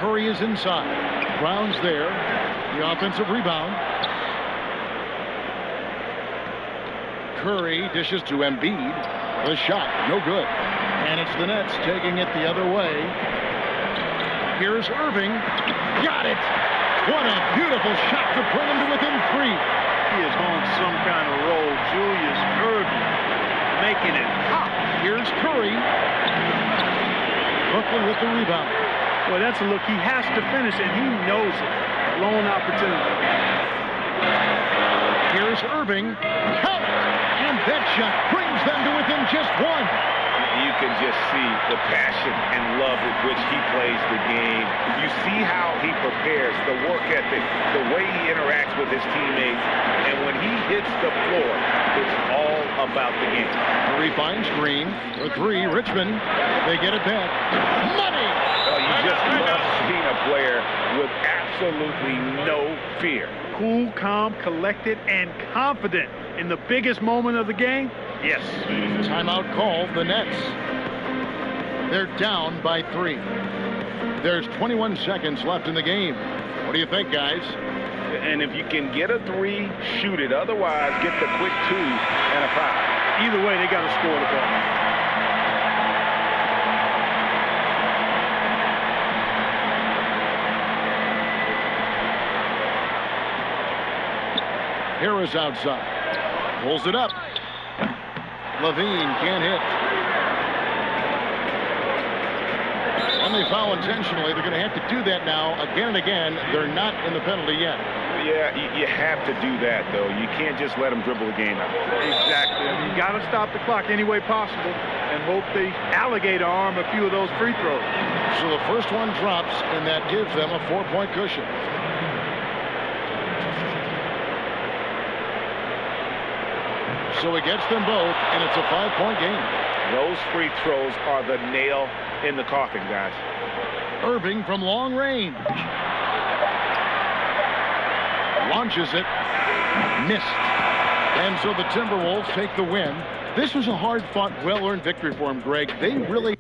Curry is inside. Brown's there. The offensive rebound. Curry dishes to Embiid. The shot, no good. And it's the Nets taking it the other way. Here's Irving. Got it. What a beautiful shot to bring him to within 3. He is on some kind of roll. Julius Irving making it hot. Here's Curry. Brooklyn with the rebound. Well, that's a look he has to finish, and he knows it. Lone opportunity. Here's Irving. Count it. And that shot brings them to within just 1. You can just see the passion and love with which he plays the game. You see how he prepares, the work ethic, the way he interacts with his teammates. And when he hits the floor, it's all about the game. Curry finds Green for 3. Richmond, they get it back. Money! Oh, you just love seeing a player with absolutely no fear. cool, calm, collected, and confident in the biggest moment of the game? Yes. Timeout called, the Nets. They're down by 3. There's 21 seconds left in the game. What do you think, guys? And if you can get a 3, shoot it. Otherwise, get the quick 2 and a foul. Either way, they got to score the ball. Harris outside. Pulls it up. Levine can't hit. When they foul intentionally, they're going to have to do that now again and again. They're not in the penalty yet. Yeah, you have to do that, though. You can't just let them dribble the game out. Exactly. I mean, you got to stop the clock any way possible and hope the alligator arm a few of those free throws. So the first one drops, and that gives them a 4-point cushion. So he gets them both, and it's a 5-point game. Those free throws are the nail in the coffin, guys. Irving from long range. Launches it. Missed. And so the Timberwolves take the win. This was a hard-fought, well-earned victory for them, Greg. They really...